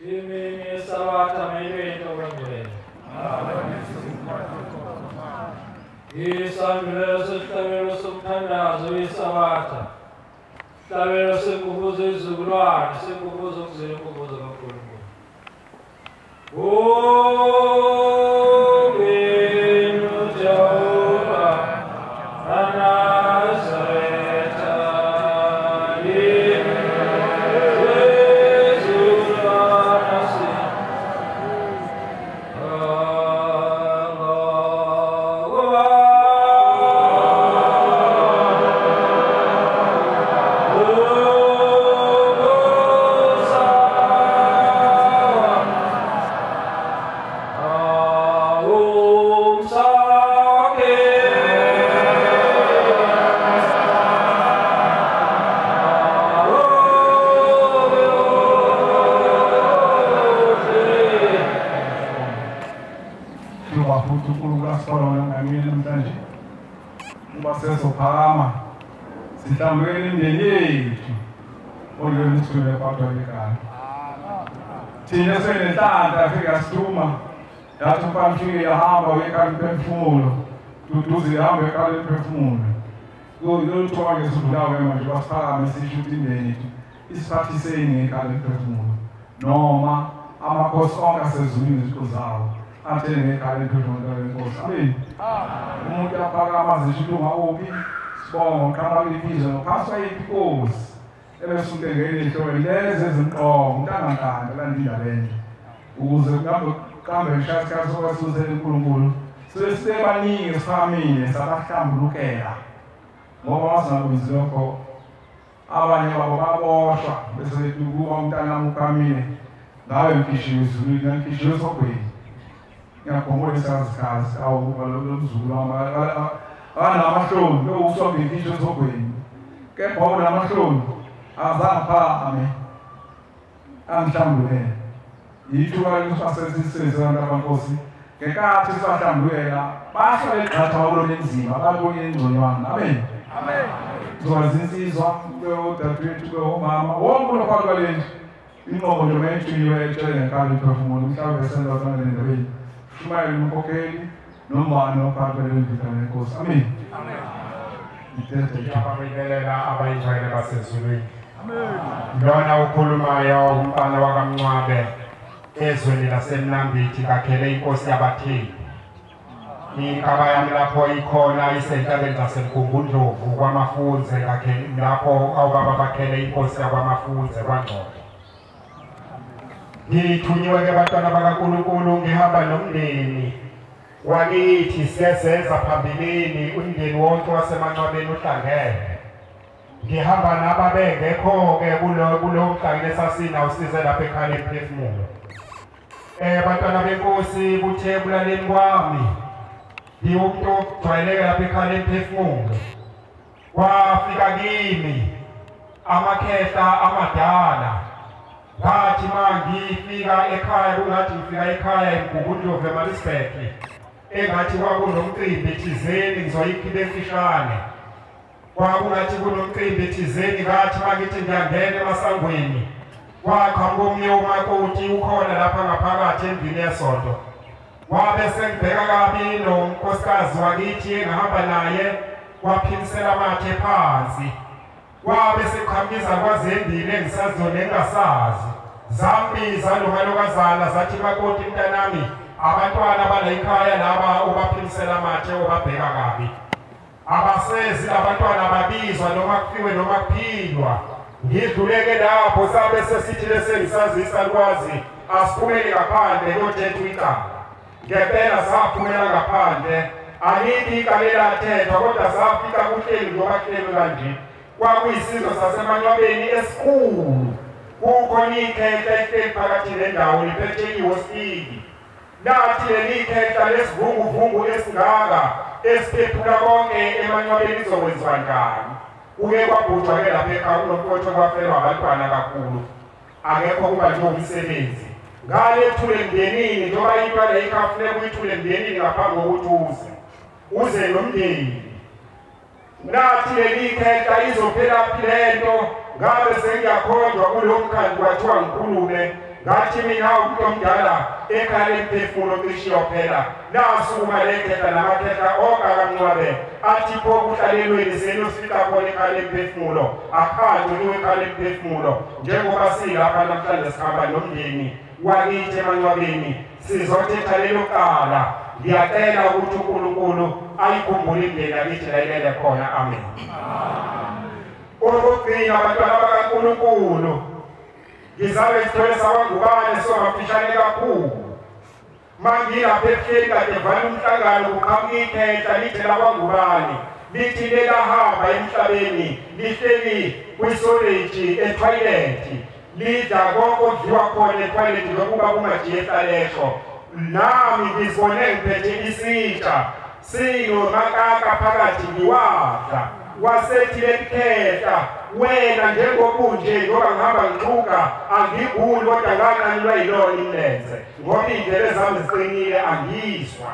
Imini Savatha Mevento Brahmane. Isangre Suttavero Sumtana Zui Savatha. Tavero Simbuzo Zubran, Simbuzo Zimbuzo Kurmu. O Venu Jehovah, Anazareta, Sitambweni ndeni yethu olwemithule kwaTolekana. Thina senenhlanhla afika sithuma yathi umpamthile yahamba wekhala imphefumulo duduze yahamba wekhala imphefumulo. Kuyothiwa ngesibulawe manje basiphakame sisho ukuthi indeni yethu isiphathiseni ngekhala imphefumulo noma amakhosi onke asezulwini iziqu zawo athele ngekhala imphefumulo lenkosi. Amen. Umuntu aphakama azisho ukuthi ungawuphi Bom, kama ibizo passa aí picos. Ela só tem ele então leze ezimqomo ntangantanga landindabeni. Ukuze kambe shaka sokusuze uNkulunkulu. Sesibaningi sifamile sabahlambulukela. Ngoba wasanakwenza lokho abanye babo baboshwa bese kuba umntana ukamile. Ngawe mkishiwe izulu ngikishiwe sokweni. Ngiyakhombula isazi awu balomzulu amahloni lokusonga imfihlo sokweni kepha wona amahloni azangiphakame angihlambulele yithuba lisasesisizwe abankosi ngekathi sihlambuleka basho leqhatha wabona enzima babona ingconywana. Amen. Amen. Zozinsizwa kweodadewethu kwomama wonke lokwakwaleni inqobo nje mayithiwe etshele ngekhala iphefumulo mhlawumbe esenza nendabeni shumayela umkhokheli nomani ophathele indlela yenkosi. Amen. Amen. Ngiyabingelela abayizwayele basezulwini. Amen. Lona ukhulumayo umfana wakaMncwabe ezweni laseMnambithi kakhele inkosi yabathembu. Inkaba yami lapho ikhona isentabeni zaseMgungundlovu kwaMafunze kakhele lapho awubaba bakhele inkosi yakwamafunze kwaNgcobo. Ngithunyiwe ke bantwana bakaNkulunkulu ngihamba nomndeni wakithi siyazenza phambilini umndeni wonke waseMancwabeni uhlangene. Ngihamba nababengekho ke kulo mhlangene sasina usize lapha ekhaya emphefumulo. Bantwana benkosi kuthe bulaleni kwami ngiwumuntu ojwayeleke lapha ekhaya emphefumulo. Kwafika kimi amakhehla amadala. Ngathi mangifika ekhaya kungathi ngifika ekhaya eMgungundlovu eMaritzburg. Engathi kwakunomcimbi thizeni ngizoyikhipha emfishane. Kwakungathi kunomcimbi thizeni ngathi mangithi ngiyangena emasangweni. Kwaqhamuka omnye umakoti ukhona lapha ngaphakathi endlini yesonto. Wabe sengibheka kabi nonkosikazi wakithi engihamba naye waphimisela amathe phansi. Wabe seqhamukiza kwazembili engisazona engasazi. Zambiza lomalokazana zathi makoti mntanami abantwana bala ekhaya laba ubaphimisela amathe obabheka kabi. Abasezi abantwana babizwa noma kufiwe noma kuphilwa. Ngidluleke lapho sabe sesithi lesengisazisa kwazi asiphumele ngaphandle yothetha iqaba. Ngempela saphumela ngaphandle alithi ikalela thethwa kodwa safika kuhleli ngobahleli kanje. Kwakuyisizwe saseMancwabeni esikhulu. Kukhona ikhehla ehleli phakathi nendawo liphethe ihostili. Nathi leli khehla lesivunguvungu esingaka esiphephula konke eMancwabeni izokwenziwa njani. Uke kwabhujwa ke lapha ekhaya kunomfowethu kwafelwa abantwana kakhulu. Akekho kuba nje umsebenzi. Ngale ethule emndenini njengoba intwana ekhafune kuyithule emndenini ngaphambi kokuthi uze nomndeni. Nathi leli khehla izophela philento ngabe sengiyakhonjwa kulomkhandlu kwathiwa ngikhulume ngathi mina umuntu omdala ekhaya lemphefumulo cishiyo phela nasukuma lekhetha namakhetha okakamnqwabe athi pho kuhlalelweni senosifica khona ekhaya lemphefumulo akhange uliwe ekhaya lemphefumulo njengoba silapha namhlanje sihamba nomndeni wakithi emanqwabeni sizothetha lelo kala ngiyacela ukuthi uNkulunkulu ayikhumbule indlela kithi layilele khona amen. Okugcina abantwana bakaNkulunkulu ngizabe sithole sawangubane somafishane kakhulu mangilapha ebuhleli kade vale umhlangano kuqhamuka ikhetha lithi labangubane lithi lelahamba emhlabeni lihleli kwisoleji ethoyilethi lidla konke okudliwa khona ethoyilethi lokuba kungajiyehla lesho nami ngizibone ngiphethe isitsha sinomakaka phakathi ngiwadla wasethi lekhetha wena njengobunje ngoba ngihamba ngixuka angiguli kodwa nganqanyulwa yilona imlenze ngoba indlebe zami ziqinile angizwa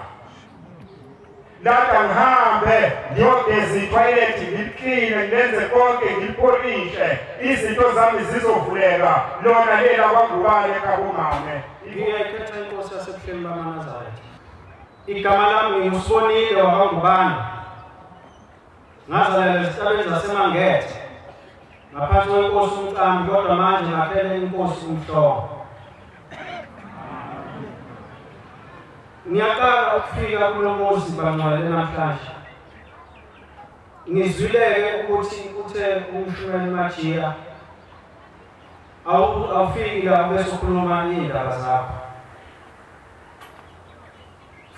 lada ngihambe ngiyogeza ithoyilethi ngiliqine ngenze konke ngilipolishe izinto zami zizovuleka lona lela kwangubane kabomame. Ngiyayikhetha inkosi yasebuhleni bamaNazaretha. Igama lami ngusibonile wakangubane. Ngazalelwa esitabeni zaseMangethe. Ngaphansi kwenkosi uMqambi kodwa manje ngaphela inkosi uMhlongo. Ngiyaqala ukufika kulo muzi bangcwele namhlanje. Ngizwileke ukuthi uthe uMshumeni Majira awufiki la bese ukhuluma indaba zakho.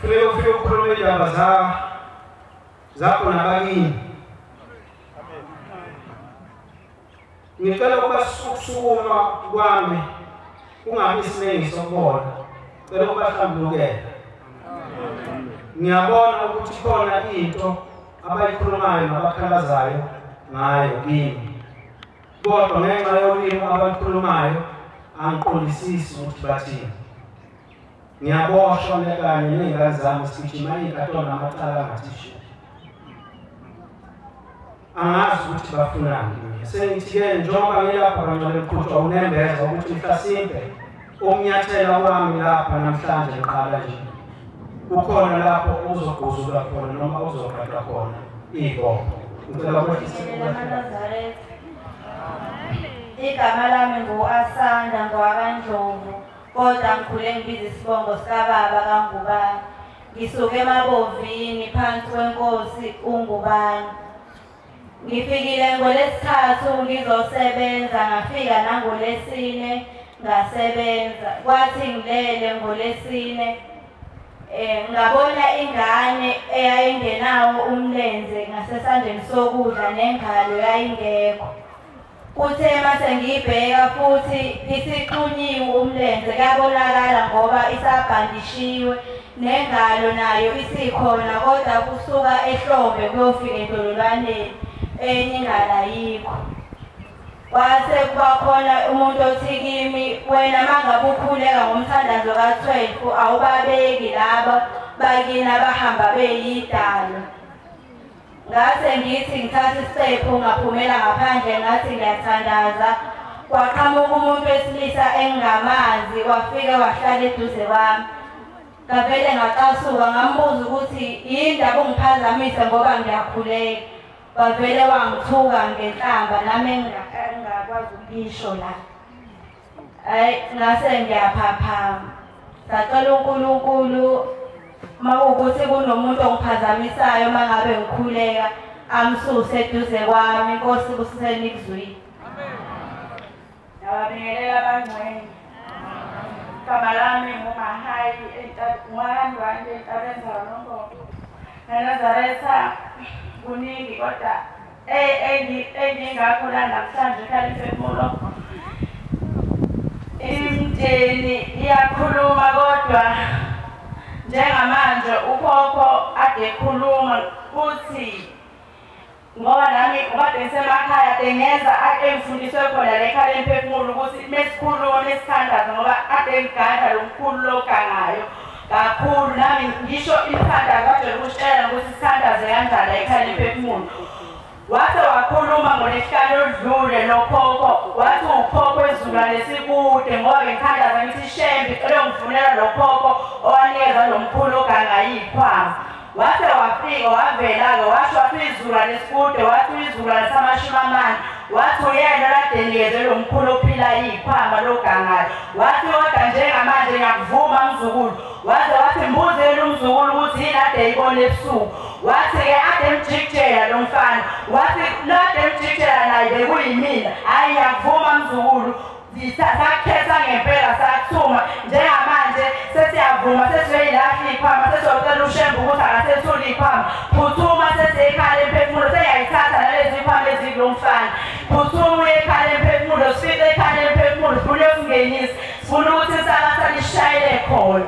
Ufike ukhuluma indaba zakho nabakini. Ngicela ukuba ukusukuma kwami kungabi isinengiso kubona. Ngicela ukuba hlambulukele. Ngiyabona ukuthi khona into abayikhulumayo nabakhalazayo ngayo kimi. Kodwa ngenxa yolimi abalukhulumayo angiqondisisi ukuthi bathini. Ngiyaboshwa kanye ney'ngane zami sigijima iy'nkantolo namacala angathishu. Angazi ukuthi bafunani. Sengithi-ke njengoba ngilapha kancane mqhutshwa unembeza ukuthi mhlasimpe ukunyathela kwami lapha namhlanje ngiqala nje. Kukhona lapho uzogquzula khona noma uzoqaqha khona iy'bopho. Ngicela kwehlise igama lami ngu-Asanda ngwakaNdlovu kodwa ngikhule ngibiza isibongo sikababa kaNgubane. Ngisuke eMabovini phansi kwenkosi uNgubane. Ngifikile ngoLesithathu ngizosebenza ngafika nangoLesine ngasebenza. Kwathi ngilele ngoLesine ngabona ingane eyayingenawo umlenze ngasesandleni sokudla nengalo yayingekho. Kuthe mase ngiyibheka futhi isixhunyiwe umlenze kuyabonakala ngoba isabhandishiwe nengalo nayo isikhona kodwa kusuka ehlombe kuyofika edololwaneni enye ingalo ayikho. Kwase kuba khona umuntu othi kimi wena mangabe ukhuleka ngomthandazo ka-12 awubabeki laba bakini abahamba beyidalo. Ngase ngithi ngithatha isipho ngaphumela ngaphandle ngathi ngiyathandaza. Kwaqhamuka umuntu wesilisa engingamazi wafika wahlala eduze kwami. Ngavele ngaqasuka ngambuza ukuthi yindaba ungiphazamise ngoba ngiyakhuleka. Wavele wangithuka ngenhlamba nami engingakwazi ukuyisho la. Ngase ngiyaphaphama. Sacela uNkulunkulu mawukuthi kunomuntu ongiphazamisayo mangabe ngikhuleka amsuse eduze kwami. Inkosi kusiseni kuzwini. Nababingelela abangcwele. Igama lami nguMahayi uMahandwanje entabeni zaNongogo. eNazaretha kuningi kodwa engingakhola namhlanje ekhaya imphefumulo. Imindeni iyakhuluma kodwa njengamanje ukhokho ade ekhuluma uthi ngoba nami kade ngisemakhaya bengeza engifundiswe khona lekhaya imphefumulo ukuthi mesikhuluma mesithandaza ngoba ade ngigada lo mkhulu logangayo kakhulu nami ngisho imthandazo kade ukutshela ukuthi sithandaze kanjani ekhaya imphefumulo. Wathi wakhuluma ngolesihlanu odlule lokhokho wathi ukhokho ezulwane sikude ngoba ngithandaza ngaza ngithi Shembe icela ngifunela lokhokho owanikeza nomkhulu oganga yikhwama. Wathi wafika wavela-ke washo wathi izulu lesikude wathi izulu lasamashimamane wathi uyena kade nikezwe lo mkhulu ophila yikhwama logangayo wathi kodwa njengamanje ngiyakuvuma mzukulu wathi mbuzele umzukulu ukuthi yini ade eyibona ebusuku wathi-ke ade emjikijela lo mfana wathi lade emjikijela naye bekuyimina hhayi ngiyakuvuma mzukulu sakhetha ngempela sakuthuma njengamanje sesiyavuma sesiyoyilahla ikhwama sesiyocela uShembe ukuthi akasethule ikhwama phuthuma sesiyekhala emphefumulo seyayithatha nalezi ikhwama ezikulo mfana phuthuma uyekhala emphefumulo sifike ekhala emphefumulo sifuna uyokungenisa sifuna ukuthi isakasa lishayele khona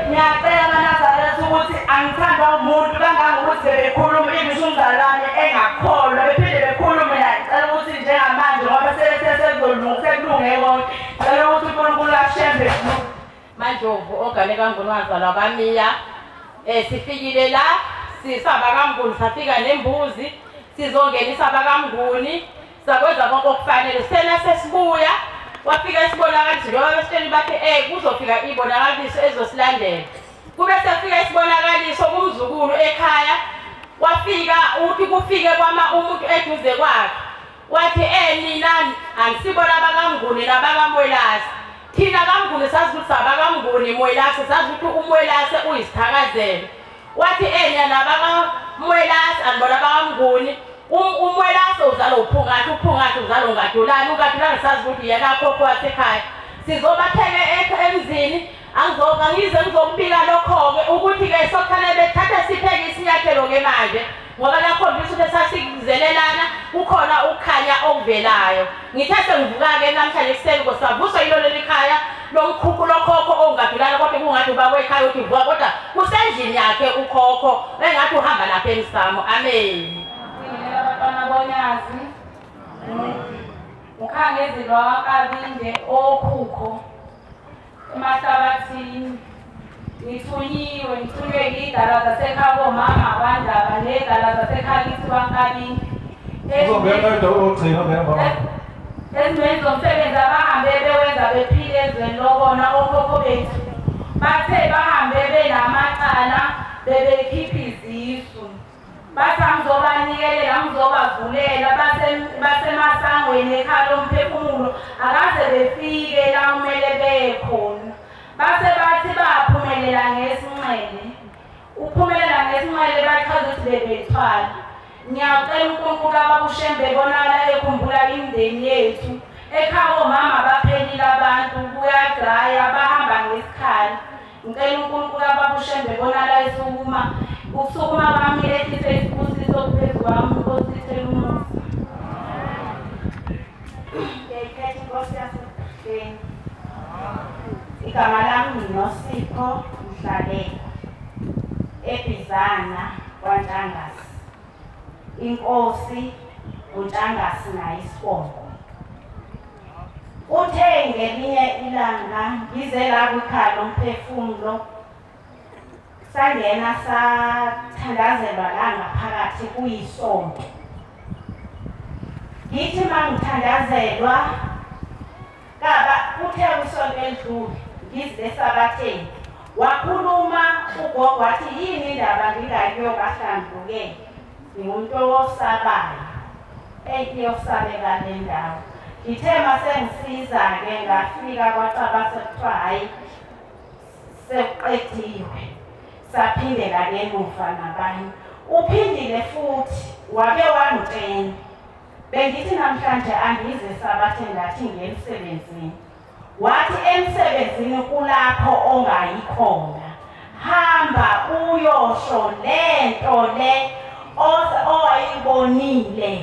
ngiyacela manazareth ukuthi angithandwa umuntu kangangokuthi bebekhuluma ibisho umzalwane engakholwa bephinde bekhulume naye ngicela ukuthi njengamanje ngoba sekulunge konke ngicela ukuthi uNkulunkulu aShembe Mandlovu ogane kaNguni wazalwa kaMiya sifikile la sisaba kaMnguni safika nembuzi sizongenisa bakaMnguni sakwenza konke okufanele sena sesibuya wafika isibonakaliso ngoba besitshela bathi kuzofika ibonakaliso ezosilandela kube sefika isibonakaliso kumzukulu ekhaya wafika uthi kufike umuntu eduze kwakhe wathi nina angisibona bakaMnguni nabakaMwelase thina kaMnguni sazi ukuthi abakaMnguni Mwelase sazi ukuthi uMwelase uyisithakazelo wathi nina nabakaMwelase andibona bakaMnguni uMwelase uzalo uphungathi uzalo ungadulani sazi ukuthi yena khokho wasekhaya sizobatheke emzini angize ngizokubika lokho-ke ukuthi-ke sokufanele bethathe sipheke isinyathelo-ke manje ngoba lakhombisa ukuthi sasizelelana kukhona ukukhanya okuvelayo ngithe sengivuka-ke namhlanje ekuseni ngosavuswa yilo leli khaya lomkhukhu lokhokho ongadulani kodwa kungathi ubaba ekhaya ukuthi vuka kodwa kusendlini yakhe ukhokho engathi uhamba lapha emsamo amen abantwana bonyazi ukhangezilwa wakabinde okhukho emahlabathini ngithunywe ngiyidala zasekhaya omama abandaba nedala zasekhaya kithi wakabinde ezimeni zomsebenzi abahambe bewenza bephile ezweni lobona okhokho bethu bathe bahambe benamacala bebekhipha izisu bathi angizobanikelela ngizobavulela basemasangweni ekhaya lomphefumulo akaze befike la kumele beye khona base bathi baphumelela ngesinxele uphumelela ngesinxele bachaza ukuthi bebethwala ngiyacela uNkulunkulu abakuShembe bonakala ekhumbula imindeni yethu ekhaya omama baphelile abantu kuyadraya bahamba ngesikhali ngicela uNkulunkulu abakuShembe bonakala usukuma kwami ehlise isibusiso phezu kwami osithele umusa ngekhethi Nkosi yasebuhleni igama lami ngiNosipho Mhlaleka eBizana kwaNtshangasi inkosi uNtshangasi naye isibongo uthe ngelinye ilanga ngize la kwikhaya lomphefumulo sangena sathandazelwa la ngaphakathi kuyisonto ngithi mangithandazelwa kaba uthe usonto elidlule ngizile esabatheni wakhuluma ugogo wathi yini indaba ngingayiyo kaHlambulukeni ngingumuntu osabayo eyosabeka le ndawo ngithe masengisiza-ke ngafika kwacaba sekuthiwa hhayi sekuqediwe saphindela ngemuva nabanye uphindile futhi wake wangitshela bengithi namhlanje angize sabathe ngathi ngemsebenzini wathi emsebenzini kulapho ongayikhona hamba uyosho lento le owayibonile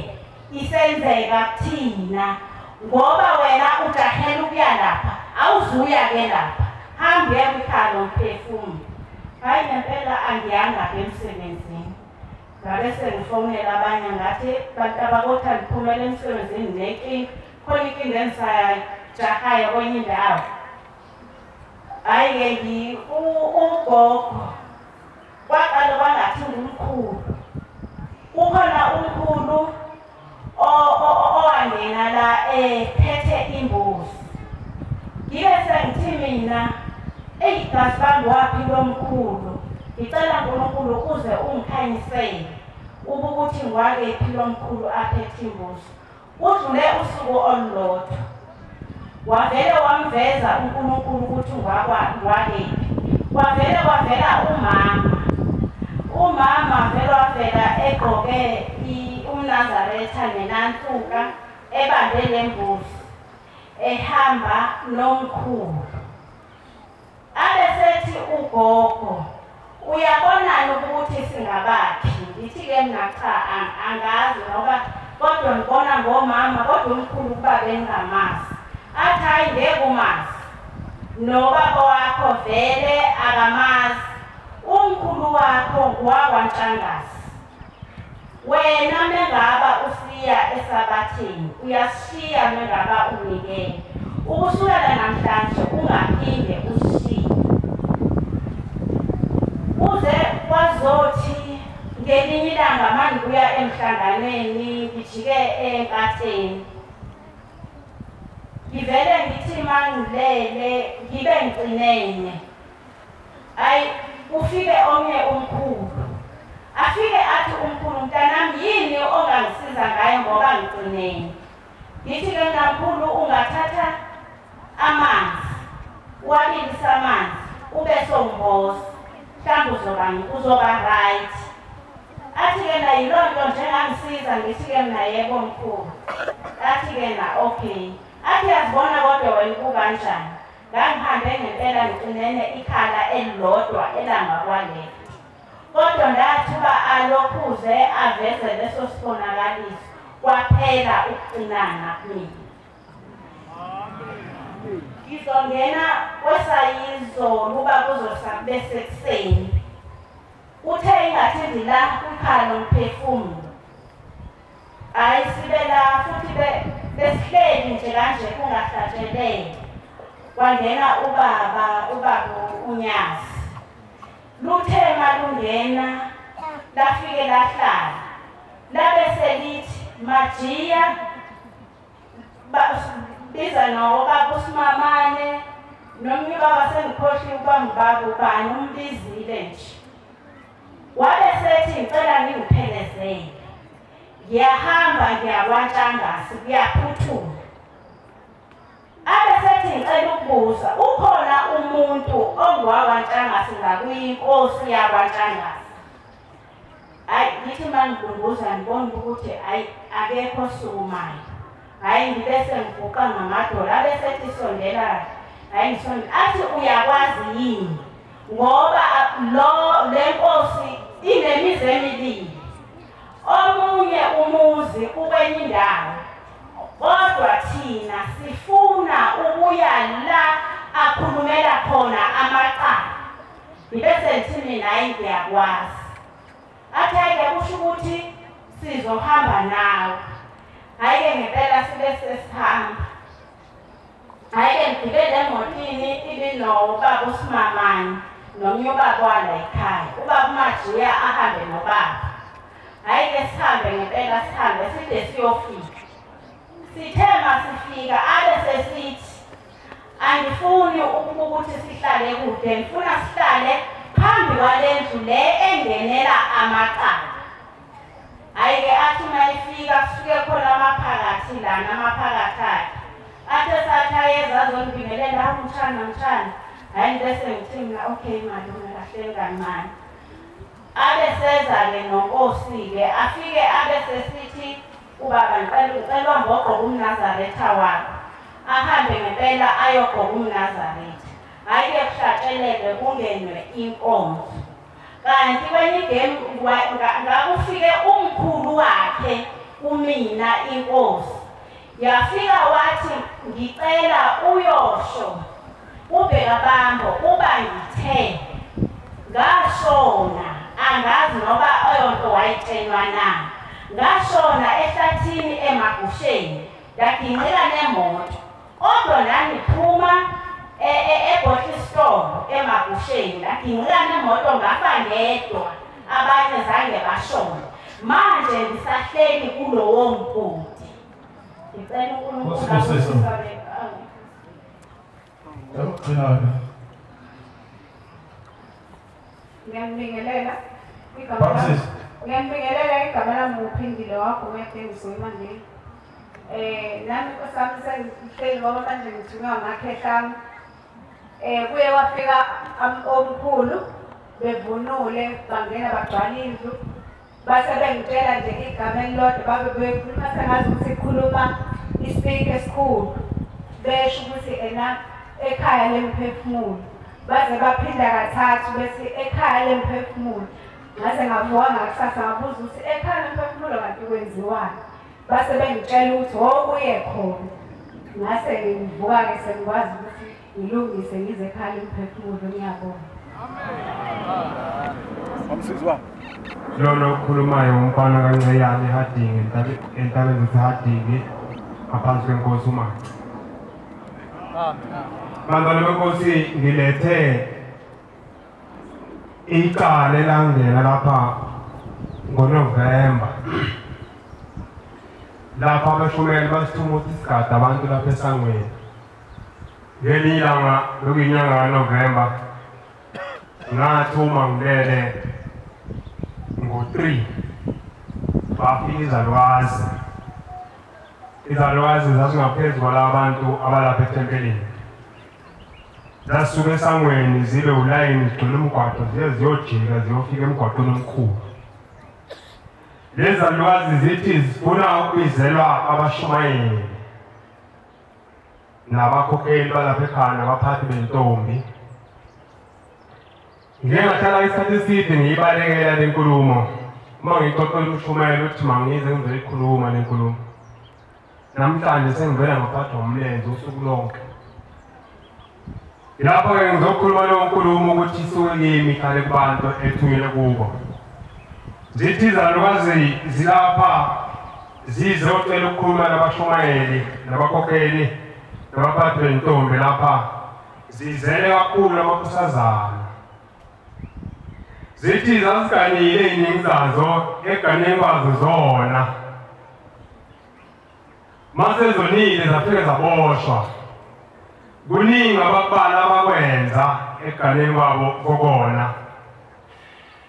isenzeka kuthina ngoba wena ujahela ukuya lapha awuzuya-ke lapha hamba uye kwikhaya lomphefumulo hayi ngempela angiyanga emsebenzini ngabe sengifonela abanye ngathi bantu abakothi andiphumele emsebenzini nenkinga khona inkinga engisajahayo kwenye indawo hhayi-ke ugogo kwaqala kwangathi ngumkhulu ukhona umkhulu owangena la phethe imbuzi mina igazi bami waphi lomkhulu ngicela uNkulunkulu ukuze ungikhanyisele ukuthi ngwakephi lomkhulu aphethe imbuzi. Kudlule usuku olulodwa wavele wamveza uNkulunkulu ukuthi ngwakephi. Kwavela umama vele wavela egqoke umNazaretha nenantuka ebambe lembuzi ehamba nomkhulu. Abesethi ugogo uyabonani ukuthi singabaphi? Ngithi-ke mina cha angazi ngoba kodwa ngibona ngomama kodwa umkhulu kuba bengamazi. Athi hayi ngeke umazi nobaba wakho vele akamazi, umkhulu wakho ngowakwaNtshangase. Wena mengaba usiya esabathini uyasishiya mengaba unikele, ukusukela namhlanje ungaphinde usishiye. Uze kwazothi ngelinye ilanga manje kuya emhlanganweni ngijike enkatheni. Ngivele ngithi mangilele ngibe ngicinene. Hayi ufike omnye umkhulu. Afike athi umkhulu mntanami yini ongangisiza ngayo ngoba ngicinene. Ngithi-ke mntamkhulu ungathatha amanzi, uwabilise amanzi, ube songimboza. Mhlawumbe uzoba right. Athi-ke na yiloo nto njengangisiza ngithi-ke mina yebo mkhulu. Athi-ke na okay. Athi yazibona kodwa wena kukanjani? Ngangihambe ngempela ngicinene ikhala elilodwa elangakwaleli. Kodwa ndathuka alokhuze aveze leso sibonakaliso kwaphela ukucinana kumina. Ngizongena kwesayizo luba kuzosakube sekuseni. Uthe ingathi ndila kwikhalo mphefumulo. Hayi sibe la futhi besihleli nje kanje kungahlatshelele. Kwangena ubaba uNyazi. Luthe malungena lafike lahlala. Labe selithi Majiya biza nobaba uSimamane nomnye ubaba sengikhohliwe ukuba ngibaba ubani umbizile nje. Wabe sethi ngicela ngingiphelezele. Ngiyahamba ngiyakwaNtshangase kuyaphuthuma. Abe sethi ngicela ukubuza ukhona umuntu ongowakwaNtshangase ngakuyinkosi yakwaNtshangase. Hayi ngithi mangidumbuza ngibona ukuthi hayi akekho sukumayo. Hayi ngibese ngiguqa ngamadolo. Abe sethi sondela. Hayi ngisondela. Athi uyakwazi yini ngoba le nkosi inemizi emibili. Omunye umuzi kwenye indawo. Kodwa thina sifuna ukuya la akhulumela khona amaqala. Ngibese ngithi mina hayi ngiyakwazi. Athi-ke kusho ukuthi sizohamba nawe. Hayi-ke ngempela sibe sesihamba. Hayi-ke ngigibele emotini ibinobaba uSimamane nomnye ubaba wala ekhaya. Ubaba uMajiya ahambe nobaba. Hayi-ke sihambe ngempela sihambe side siyofika. Sithe masifika abe sesithi angifuni ukuthi sihlale kude, ngifuna sihlale phambi kwalendlu le engenela amaqala. Hayi-ke athi mayifika sisuke khona amaphakathi lana amaphakathi akhe. Athe sathi ayeza azongibimelela mtshana. Hayi bese ngithi mina okay malume kahle kancane. Abe seza-ke nonkosi-ke afike abe sesithi ubaba ngicelwa ngogqoka umNazaretha wakho. Ahambe ngempela ayogqoka umNazaretha. Hayi-ke kuhlatsheleke kungenwe inkonzo. Kanti kwenye igame ngakufike umkhulu wakhe kumina inkosi. Yafika wathi ngicela uyosho uBhekabambo uba ngithe ngashona angazi noba oyonto wayitshelwa na. Ngashona ehlathini eMagusheni ndaginqika nemoto. Kodwa nangiphuma eBottle Store eMagusheni ndaginqika nemoto ngafa ngedwa. Abanye zange bashona. Manje ngisahleli kulowo mgodi. Ngicela uNkulunkulu Ngiyambingelela Baptist. ngiyambingelela igama lami uphindile wakho wethengiso emandleni. Nami nkosami sengihleli ngoba manje ngithunywa amakhehla ami. Kuye wafika omkhulu bevunule bangena bagcwala indlu base bengitshela nje igama elilodwa babe bekhuluma sengazi ukuthi khuluma ispeak esikhulu besho ukuthi ekhaya lemphefumulo baze baphinda kathathu bethi ekhaya lemphefumulo ngase ngavuka ngakusasa ngabuza ukuthi ekhaya lemphefumulo kanti kwenziwani base bengitshela ukuthi wokuye khona ngase ngivuka-ke sengikwazi ukuthi ngilungise ngize ekhaya lemphefumulo. Ngiyabonga. Amsizwa. Lona okhulumayo umfana kanceyane eHadingi entabeni zaseHadingi ngaphansi kwenkosi uMaci. Bantwana benkosi ngilethe icala elangena lapha ngoNovemba lapha abashumeli basithuma ukuthi sigade abantu lapha esangweni. Ngelinye ilanga lokuyinyanga kaNovemba ngathuma ngilele ngo-3 bafika izalukazi zazingaphezu kwalaba bantu abalapha ethempelini. Zasuka esangweni zibe ulayini zigcwele umgwaqo ziye ziyojika ziyofika emgwaqweni omkhulu. Lezi zalukazi zithi zifuna ukubizelwa abashumayeli nabakhokheli balapha ekhaya nabaphathi bentombi. Ngike ngahlala isikhathi eside ngiyibalekela le nkulumo uma ngixoxela umshumeli ukuthi mangize ngizoyikhuluma le nkulumo. Namhlanje sengivela ngaphathwa umlenze usuku lonke. Lapho-ke ngizokhuluma leyo nkulumo ukuthi isuke kimi ihlale kubantu ethunyelwe kubo. Zithi izalukazi zilapha zizocela ukukhuluma nabashumayeli nabakhokheli nabaphathi bentombi lapha zizele kakhulu amakhosazana. Zithi zaziganile iningi zazo eganeni kwazo zona. Mase zonile zafike zaboshwa. Kuningi ababala abakwenza eganeni kwabo kokona.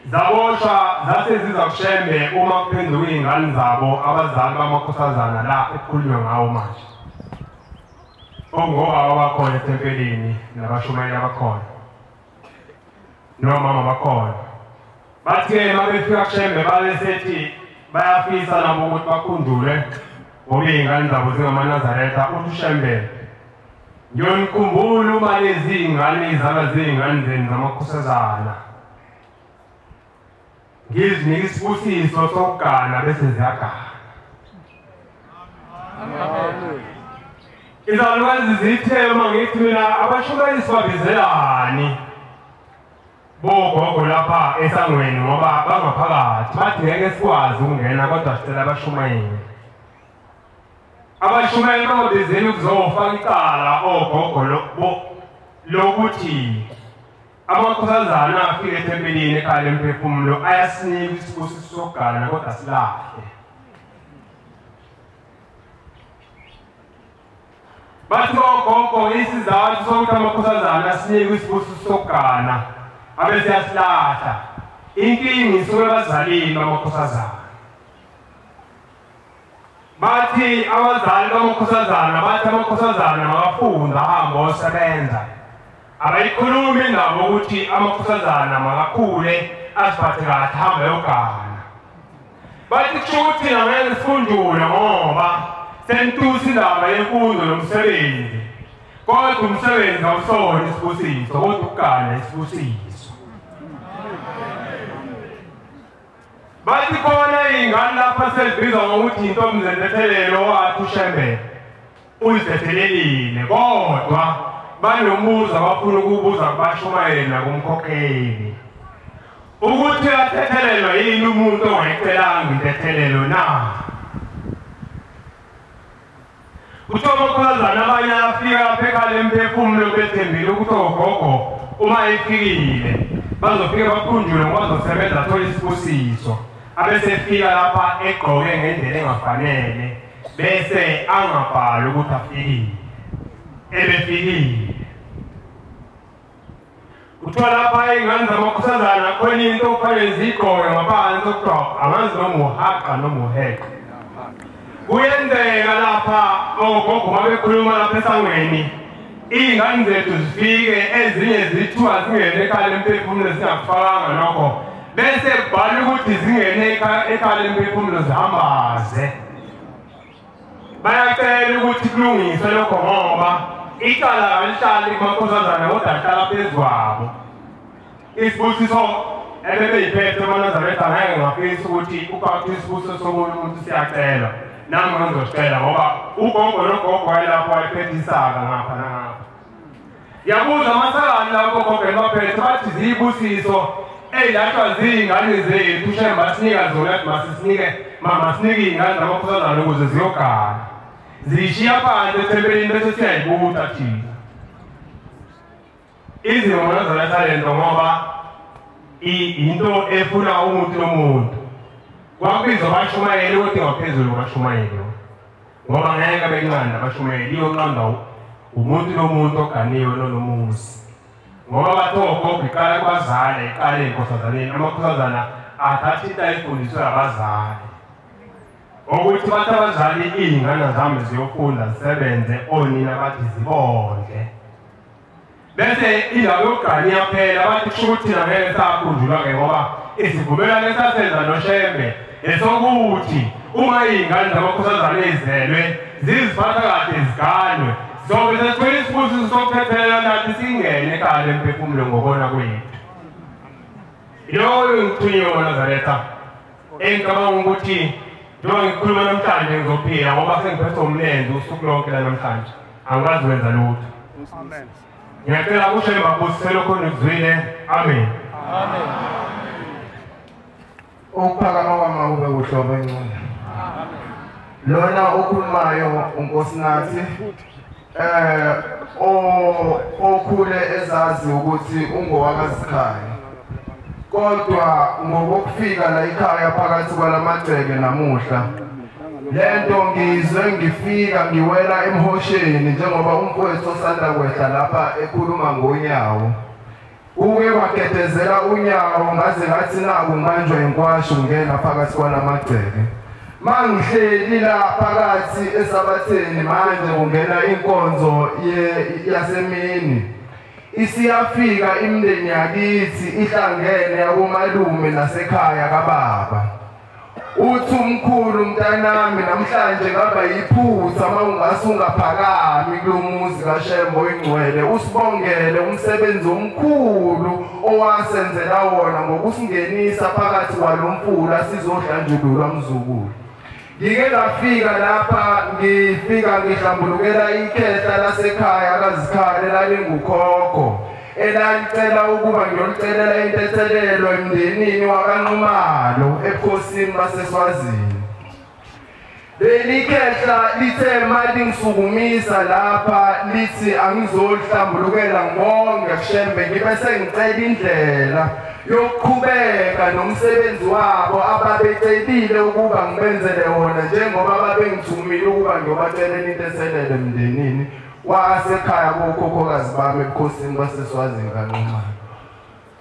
Zaboshwa zase ziza kushembe uma kuphenduka iy'ngane zabo abazali bamakhosazana la ekukhulunywa ngawo manje. Ongobaba bakhona ethempelini nabashumayeli abakhona nomama bakhona. Bathi-ke uma befika kushembe babesethi bayafisa nabo ukuthi bakhundule ngoba iy'ngane zabo zingamanazaretha uthi ushembele. Ngiyonikhumbula uma lezi iy'ngane izalwa ziy'ngane zenu zamakhosazana. Ngizinike isibusiso sokugana bese ziyagana. Izalukazi zithe uma ngithi mina abashumayeli sibabizelani bogogo lapha esangweni ngoba bangaphakathi bathi ngeke sikwazi ukungena kodwa sicela abashumayeli. Abashumayeli babizele ukuzofaka icala ogogo lokuthi amakhosazana afike ethempelini ekhaya lemphefumulo ayasinika isibusiso sokugana kodwa silahle. Bathi ogogo isizathu sokuthi amakhosazana asinike isibusiso sokugana abese yasilahla. Inkinga isuke ebazalini bamakhosazana. Bathi abazali bamakhosazana bathi amakhosazana makafunda ahambe osebenza. Abayikhulumi nabo ukuthi amakhosazana makakhule aziphathe kahle ahambe ayogana. Bathi kusho ukuthi thina ngeke sifundule ngoba sentusa indaba yemfundo nomsebenzi. Kodwa umsebenzi awusona isibusiso kodwa ukugana isibusiso. Bathi khona iy'ngane lapha sezibizwa ngokuthi intombi zentethelelo wathi ushembele uyithethelelile kodwa banombuzo abafuna ukubuza kubashumayeli nakumkhokheli ukuthi uyathethelelwa yini umuntu ongayicelanga intethelelo na. Kuthiwa amakhosazana abanye afika lapha ekhaya lemphefumulo bethembile ukuthi ogogo uma efikile bazofike bakhunjule ngoba bazosebenza athole isibusiso. Abese efika lapha egqoke ngendlela engafanele bese angabhali ukuthi afikile. Ebefikile kuthiwa lapha ingane zamakhosazana khona into okufanele ziyigqoke ngaphansi okugqoka angazi noma uhaqa noma uheqa. Kuyenzeka lapha ogogo uma bekhuluma lapha esangweni iy'ngane zethu zifike ezinye zithiwa zingene ekhaya lemphefumulo zingakufakanga nokho bese kubhala ukuthi zingene ekhaya lemphefumulo zihambaze. Bayacela ukuthi kulungiswe lokho ngoba icala kalihlali kumakhosazana kodwa lihlala phezu kwabo. Isibusiso ebebeyiphethe amaNazaretha ngeke ngafisa ukuthi ukwathi isibusiso somunye umuntu siyacela nami ngizocela ngoba ugogo nogogo wayelapho wayephethe isaka ngapha nangapha. Yabuza amasalani lapho ogogo baphethe bathi ziyibusiso ey'lahlwa ziy'ngane zethu shemba sinika zona athi masinike iy'ngane zamakhosazana ukuze ziyogana. Zishiya phansi ethempelini bese siyayibutha thina. Izimo amaNazaretha lento ngoba into efuna umuntu nomuntu. Kwakubizwa abashumayeli ukuthi ngaphezulu kwabashumayeli. Ngoba ngeke bencane abashumayeli iyonqanda umuntu nomuntu oganiwe nomuzi. Ngoba bathogo iqala kubazali iqala enkosazaneni amakhosazana athatha into ayifundiswe abazali. Ukuthi bathi abazali iy'ngane zami ziyofunda zisebenze onina bathi zibonke. Bese indaba yokugana iyaphela bathi kusho ukuthi thina ngeke sakhunjulwa-ke ngoba isivumelwano esasenza noShembe esokuthi uma iy'ngane zamakhosazana ezizelwe ziziphatha kahle ziganwe zobe sesithola isibusiso sokuthethelela nathi singene ekhaya lemphefumulo ngokona kwethu. Loyo ngithunyiwe uNazaretha engicabanga ukuthi njengoba ngikhuluma namhlanje ngizophila ngoba sengiphethwe umlenze usuku lonke lanamhlanje angikwazi kwenza lutho. Amen. Ngiyacela kuShembe abusisele khona ukuzwile. Amen. Amen. Ukuphakama kwami kube kuhlobo encane. Lona okhulumayo uNkosinathi okhule ezazi ukuthi ungowakazikhaya. Kodwa ngokufika la ekhaya phakathi kwalamagceke namuhla lento ngizwe ngifika ngiwela emhosheni njengoba umfowethu osanda kwehla lapha ekhuluma ngonyawo. Uke waketezela unyawo ngaze ngathi naku nganjwa inkwashu ngena phakathi kwalamagceke. Mangihleli la phakathi esabatheni manje kungena inkonzo yasemini. Isiyafika imndeni yakithi ihlangene yakomalume nasekhaya kababa. Uthi umkhulu mntanami namhlanje ngaba yiphutha mawungase ungaphakami kulomuzi kaShembe oyingcwele usibongele umsebenzi omkhulu owasenzela wona ngokusingenisa phakathi kwalomfula sizodlanjululwa mzukulu. Ngike ngafika lapha ngifika ngihlambulukela ikhehla lasekhaya kaZikhali lalingukhokho elalicela ukuba ngiyolicelela intethelelo emndenini wakaNxumalo ebukhosini baseSwazini. Leli khehla lithe mali ngisukumisa lapha lithi angizolihlambulukela ngibonge kuShembe ngibe sengicela indlela yokuqhubeka nomsebenzi wabo ababecelile ukuba ngibenzele wona njengoba babengithumile ukuba ngiyobacelela intethelelo emndenini wasekhaya kokhokhokazi bami ebukhosini baseSwazini kaNxumalo.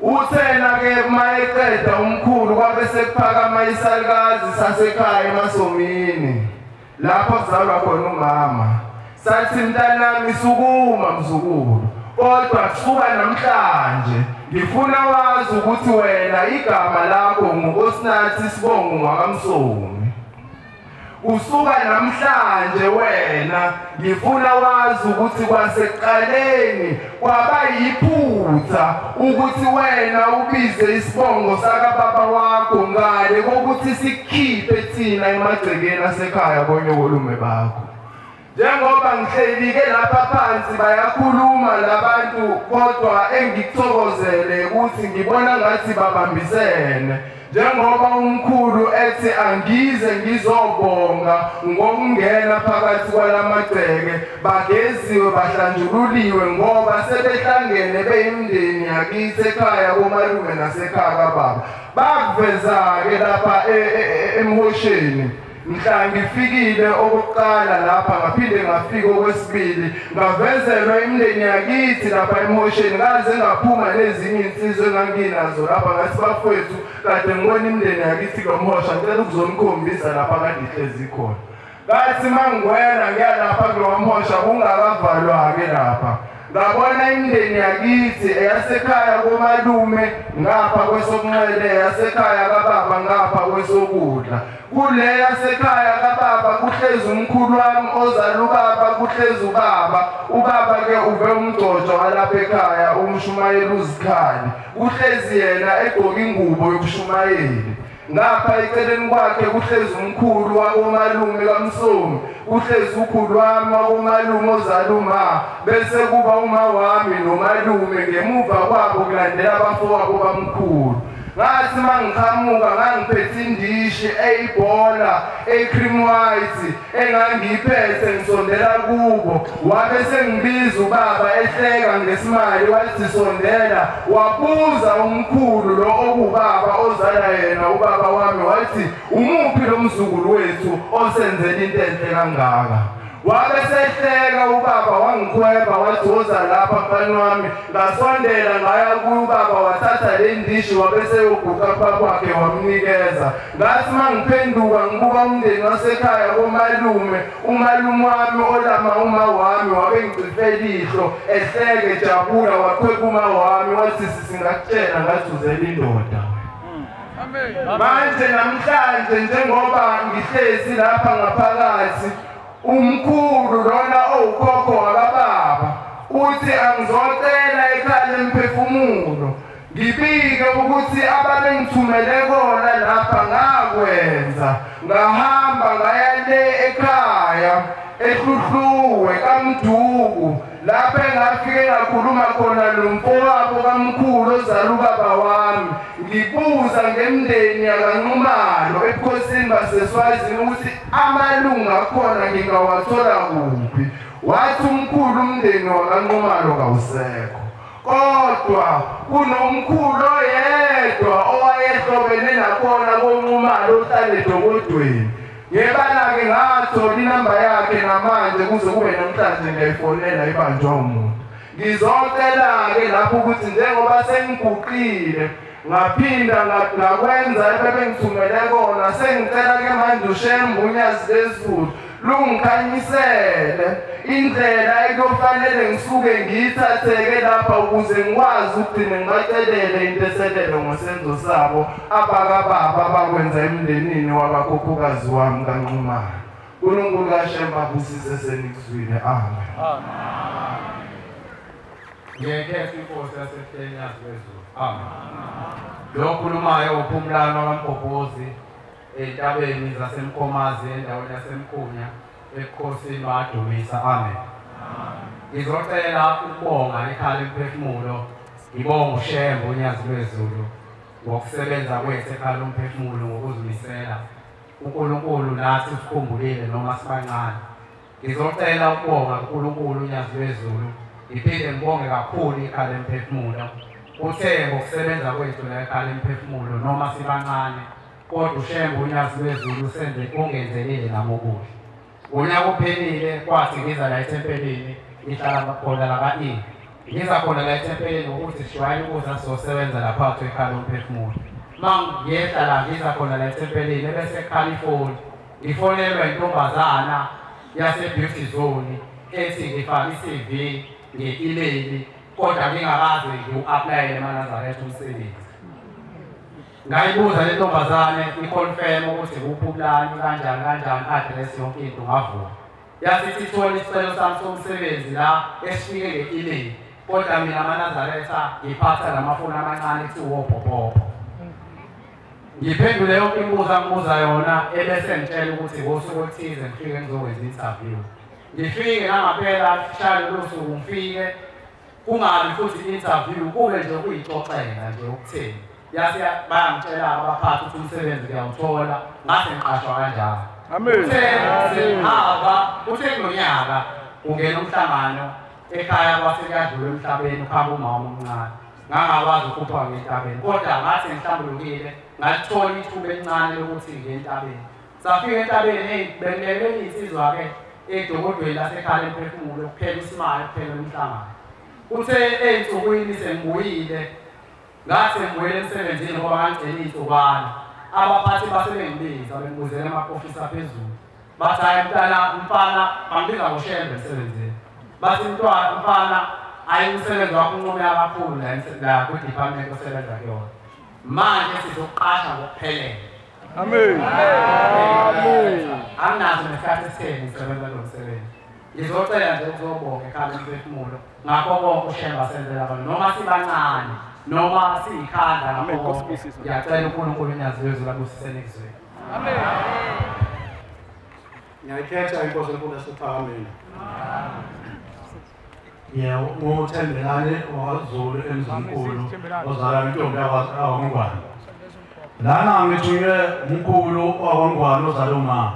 Uthena-ke mayeqeda umkhulu kwabe sekuphakama isalukazi sasekhaya eMasomini lapho kuzalwa khona umama. Sathi mntanami sukuma mzukulu kodwa kusuka namhlanje ngifuna wazi ukuthi wena igama lakho nguNkosinathi Sibongo wakwaMsomi. Usuka namhlanje wena ngifuna wazi ukuthi kwasekuqaleni kwaba yiphutha ukuthi wena ubize isibongo sakababa wakho ngale kokuthi sikhiphe thina emagcekeni asekhaya konyokolume bakho. Njengoba ngihlelike lapha phansi bayakhuluma labantu kodwa engikuthokozele ukuthi ngibona ngathi babambisene. Njengoba umkhulu ethi angize ngizobonga ngokungena phakathi kwalamagceke bageziwe bahlanjululiwe ngoba sebehlangene beyimndeni yakithi ekhaya komalume nasekhaya kababa. Bakuveza-ke lapha emhosheni mhla ngifikile okokuqala lapha ngaphinde ngafika okwesibili ngavezelwa imindeni yakithi lapha emotion ngaze ngaphuma nezinye insizwe enganginazo lapha ngathi bafowethu kade ngibona imindeni yakithi kaMhosha ngicela ukuzomkhombisa lapha kade ihlezi khona ngathi mangwena ngiyalapha kuloMhosha kungakavalwa-ke lapha ngabona imindeni yakithi eyasekhaya komalume ngapha kwesokunxele eyasekhaya kababa ngapha kwesokudla kule yasekhaya kababa kuhlezi umkhulu wami ozala ubaba kuhlezi ubaba-ke uve umgcojo walapha ekhaya umshumayeli uzikhali kuhlezi yena egqoke ingubo yobushumayeli ngapha eceleni kwakhe kuhlezi umkhulu wakomalume kaMsomi kuhlezi ukhulu wami wakomalume ozala uma bese kuba uma wami nomalume ngemuva kwabo kulandela abafowabo bamkhulu ngathi mangiqhamuka ngangiphethe indishi eyibhola ecream white engangiyiphethe ngisondela kubo wabe sengibiza ubaba ehleka ngesimali wathi sondela wabuza umkhulu lo okubaba ozala yena ubaba wami wathi umuphi lo mzukulu wethu osenzela into enhle kangaka wabe sehleka ubaba wangikhweba wathi woza lapha mfana wami ngasondela ngaya kubaba wathatha le ndishi wabe seyoguqa kwakhe wamnikeza ngathi mangiphenduka ngibuka umndeni wasekhaya komalume umalume wami olama uma wami wabe ngicifela ihlo ehleke jabula wakhweba uma wami wathi singakutshela ngathi uzela indoda manje namhlanje njengoba ngihlezi lapha ngaphakathi umkhulu lona owukhokho wakababa uthi angizocela ekhaya lemphefumulo ngibike ukuthi ababengithumele kona lapha ngakwenza ngahamba ngaya le ekhaya ehluhluwe kaMduku lapha engafike ngakhuluma khona nomfowabo kaMkhulu ozala ubaba wami ngibuza ngemndeni yakanqumalo ebukhosini baseSwazini ukuthi amalunga akhona ngingawathola kuphi wathi umkhulu umndeni wakanqumalo kawusekho kodwa kunomkhulu oyedwa owayehlobene nakhona konqumalo ohlala edokodweni ngebala-ke ngathola inamba yakhe namanje kuze kube namhlanje ngiyayifonela ibanjwa umuntu ngizocela-ke lapho ukuthi njengoba sengiguqile ngaphinda ngakwenza ebebengithumele kona sengicela-ke manje uShembe unyazi lezulu lungikhanyisele indlela ekufanele ngisuke ngiyithathe-ke lapha ukuze ngikwazi ukugcine ngibacelele into eselele ngosenzo sabo abakababa abakwenza emndenini wabakhokhokazi wami kaNxumalo. uNkulunkulu kaShembe abusise senikuzwile. Amen. Ngiyekhetha inkosi yasehleni yazwezulu. Amen. Lo khulumayo uPhumlano kaMgobhozi entabeni zaseMkomazi endaweni yaseMkhunya ebukhosini badumisa. Amen. Ngizocela ukubonga ekhaya lomphefumulo ngibonga uShembe unyazi lwezulu ngokusebenza kwethu ekhaya lomphefumulo ngokuzimisela uNkulunkulu nathi sikhumbulile noma sibancane. Ngizocela ukubonga uNkulunkulu unyazi lwezulu iphinde ngibonge kakhulu ekhaya lomphefumulo uthe ngokusebenza kwethu la ekhaya lomphefumulo noma sibancane kodwa uShembe unyazi lwezulu senze ungenzelele namokuhle. Unyaka uphelile kwathi ngiza la ethempelini ngihlala khona la kaIngi ngiza khona la ethempelini ukuthi shwayele ukuza sizosebenza lapha ekhaya lomphefumulo. Mangiyehla la ngiza khona la ethempelini bese eCalifornia ngifonelwa intombazana yase-Beauty Zone ethi ngifake iCV nge-email kodwa ngingakaze ngiu-aplayele eManazaretha umsebenzi. Ngayibuza le ntombazane iconfirm ukuthi kuphumlani kanjani address yonke into ngavuma. Yasithi ithola isicelo sami somsebenzi la esifike nge-email kodwa mina eManazaretha ngiphatha lamafoni amancane kuthiwa obhobhobho. Ngiphendule yonke imibuzo angibuza yona ebese ngitshela ukuthi ngosuku oluthize ngifike ngizokwenza i-interview. Ngifike nangaphela shali losuku ngifike kungabi futhi i-interview kube nje kuyixoxela nje ukutheni. Yase bayangitshela abaphathi ukuthi umsebenzi ngiyawuthola ngase ngiqashwa kanjalo. Amen. Uthe kulonyaka ungena umhlangano ekhaya kwasekuyadlula emhlabeni ukhamba umama omncane. Ngangakwazi ukukhupha ngentabeni kodwa ngathi ngihlambulukile ngalithola ithuba elincane lokuthi ngiye entabeni. Safika entabeni bengelele insizwa-ke edokodweni lasekhaya emphefumulo kuphela isimali kuphela umhlangano. Uthe ey'nsukwini sengibuyile ngathi ngibuyele emsebenzini ngoba ngangicela iy'nsukwana. Abaphathi basebengibiza bengibuzela ama-ofisi aphezulu. Bathi hayi mfana bangibiza ngoShembe emsebenzini. Bathi mfana hayi umsebenzi wakho uncomeka kakhulu la kwi-department osebenza kuyona. Manje sizokuqasha ngokuphelele. Amen. Anginazo nesikhathi esitheni ngisebenza lo msebenzi. Ngizocela nje ukuzobonga ekhaya emphefumulo ngakho konke uShembe asenzela abantu noma sibancane noma siyikhanda ngakho konke. Ngiyacela uNkulunkulu unyazi lwezwi labusiseni ekuzweni. Amen. Ngiyayikhetha inkosi enkulu esiphakameni. Ngothembelane waZulu emzimkhulu ozala intombi yakwaNgwane. Lana ngithunywe umkhulu wakwaNgwane ozala umama.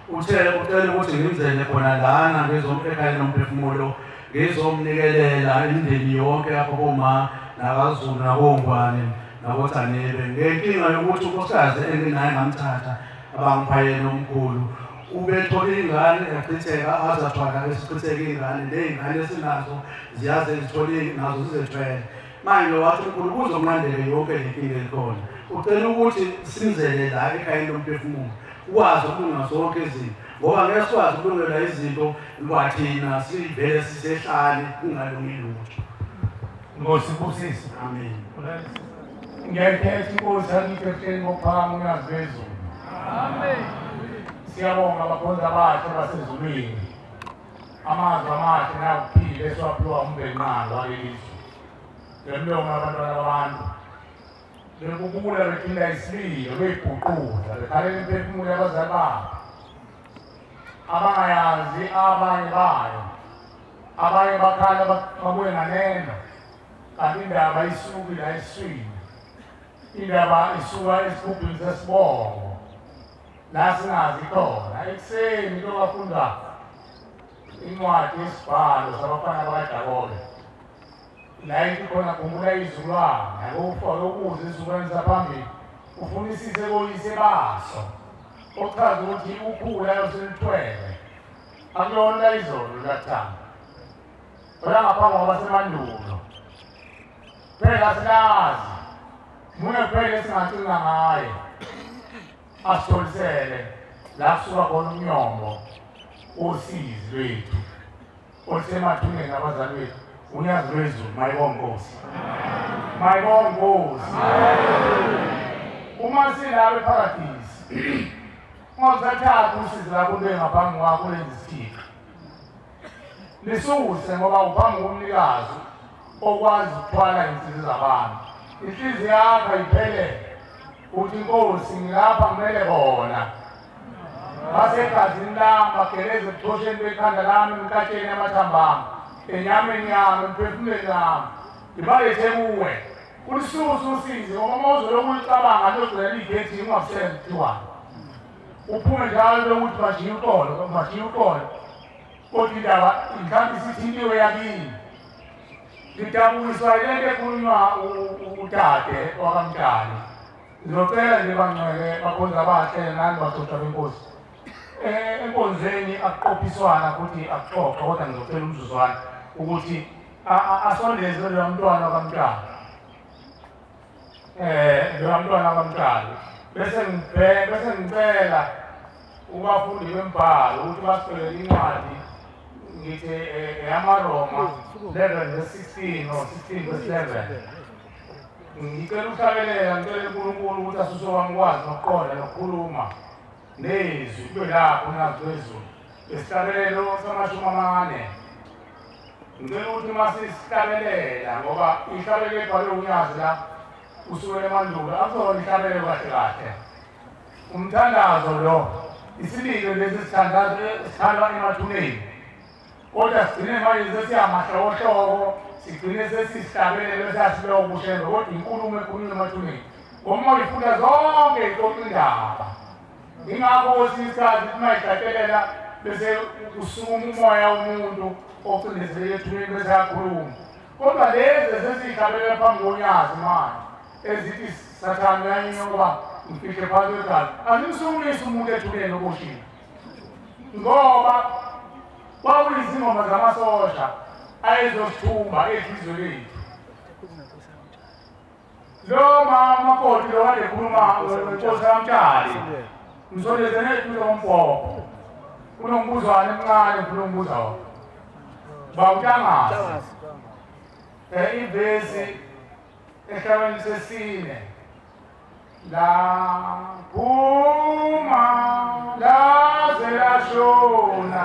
Ucela ukuthi ngimzele khona lana ekhaya nomphefumulo ngizomnikelela imindeni yonke yapho koma nakaZulu nakoNgwane nakoThanebe. Ngenkinga yokuthi unkosikazi enginaye ngamthatha abangiphayela omkhulu. Ubethola ingane yachitheka azathwala esichitheke ingane ley'ngane esinazo ziyaze zithole nazo zizethwele. Manje wathi uNkulunkulu kuzomlandela yonke le nkinga ekhona. Ucela ukuthi simzele la ekhayeni lomphefumulo ukwazi ukulunga zonke izinto ngoba ngeke sikwazi ukulungela izinto kwathina sivele sisehlane kungalungi lutho. Nkosi Busisi. Amen. Ngiyakhetha inkosi yakithi ehleni ngokuphakama unyazi lwezulu. Amen. Siyabonga abakhonza bakhe basezulwini. Amazwi amahle nakuphile esiwaphiwa uMbenqalo walelizwe. Lemlomo abantwana babantu. Bekubula bethinda isililo beyibhuquza bekhalela imphefumulo yabazali babo. Abangayazi abanye bayo. Abanye bakhala babuye nganeno. Kanti indaba isuki la eswini. Indaba isuka esigubhini sesibongo. La singazi khona ekuseni lokafunda incwadi yesibhalo sabafana bakaJakobe. La ithi khona khumbula izulwana yakufaka ukuze izukulwane zaphambili ufunisise koyise baso. Ochaza ukuthi ukhula yoselithwele akulona izolo lathanda. Ola ngaphambi kwabasemandulo. Phela silazi mune phela singacinga ngaye. Asitholisele la kusuka khona umnyombo osizi lwethu olusemathuneni abazali bethu unyazi lwezulu mayibonge Nkosi. Mayibonge Nkosi. Uma silapha eParadise ungazathatha usizi lakho ngaphambi kwakho lenza isithixo. Lisuse ngoba uphambi komnikazi okwazi ukuthwala inhliziyo zabantu. Inhliziyo yakho ayiphelele. Uthi Nkosi ngilapha kumele bona. Basegazini lami bageleze ebuthosheni bekhanda lami emkatsheni yamathambami. Enyameni yami emphefumulweni wami. Ngibalethe kuwe. Ulisuse usize ngoba mawuzo lokulicabanga lozogcina igethi ungabusenzi kuthiwani. Uphume njalo lokuthi bashiye uqolo. Kodwa indaba mhlawumbe isithintiwe yakini. Ngidabukiswa yilento ekhulunywa udade wakamdali. Ngizocela nje bangcwele bakhonza bahle nani bagcotshwa benkosi. Enkonzweni akuqophiswana futhi akuxoxwa kodwa ngizocela umzuzwana ukuthi asondeze lo mntwana kaMntwana. Lo mntwana kaMntwana. Bese ngicela ubafundi bembhalo ukuthi basicelele incwadi ngithi eyamaroma 11:16 or 16:11. Ngicela ukuhlabelela ngicela uNkulunkulu ukuthi asuse wami kwazi nokuqonda nokukhuluma nezwi kube lapho unyazi lwezulu. Isihlabelelo samashumi amane. Ngicela ukuthi masisihlabelela ngoba ihlabelelo ebhalwe unyazi la usukela emandulo akuzona ihlabelelo kahle kahle. Umthandazo lo isililo lesi sithandazo sithandwa emathuneni. Kodwa sigcine manje sesiyamahlokohloko sigcine sesihlabelelo sasibeka ubushembe kodwa inkulumo ekhulunywa emathuneni. Ngoba uyifunda zonke ixoxa indaba. Ingakho isikhathi mayihlathelela bese usukuma umoya womuntu ocindezeleke ethuneni bese yakhuluma. Kodwa lezi sesihlabelela phambi konyazi manje ezithi sathana uyanyinyoka ngifike phansi kwegala angimsungulisi umuntu ethuleni oboshini ngoba kwakuyizingoma zamasosha ayezosithumba ehlizwe lethu lo mama Koti lo kade khuluma ngenkosi kaMtshali msondezene eduze kombhobho unombuzwane emncane ngifuna umbuza wona bawutangazi ivesi ehlabeni sesine la phuma laze lashona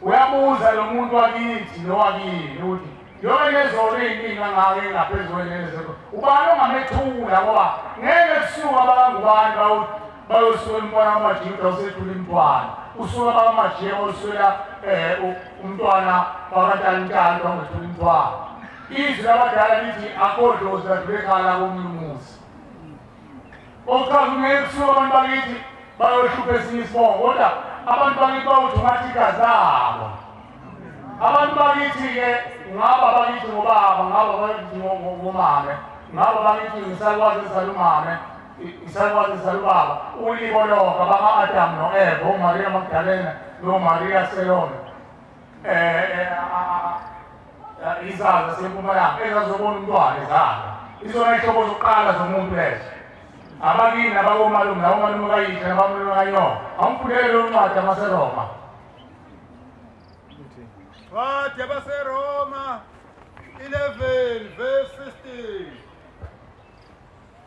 uyabuza lo muntu wakithi lo wakini uthi yonke ezolinga ngake ngaphezulu nezelo ubani ongamethula ngoba ngeke kusuka abangubani bayosuka umbona amajinga usethula imntwana usuka abamajinga usuka umntwana bakaNtantala bangethula imntwana izwi labadala lithi akhodlozi ladlulekhala komlumuzi okuchaza kusuka abantu bakithi bayohlupha esinye isibongo kodwa abantu bakithi bawuthi ngathi igazabo abantu bakithi-ke ngaba bakithi ngobaba ngaba bakithi ngomame ngaba bakithi ngisalukwazi esalumame isalukwazi esalubaba ulibo lonke abaka-Adamu no-Eva uMaria Magdalena noMaria Selome izaza sempumalanga ezazobona umntwana ezala izona ihlobo zokuqala zomuntu lezo abakini nabakomalume nabomalume kayise nabomalume kanyoko angifundele lo ncwadi amaseRoma Ncwadi yabaseRoma 11 verse 16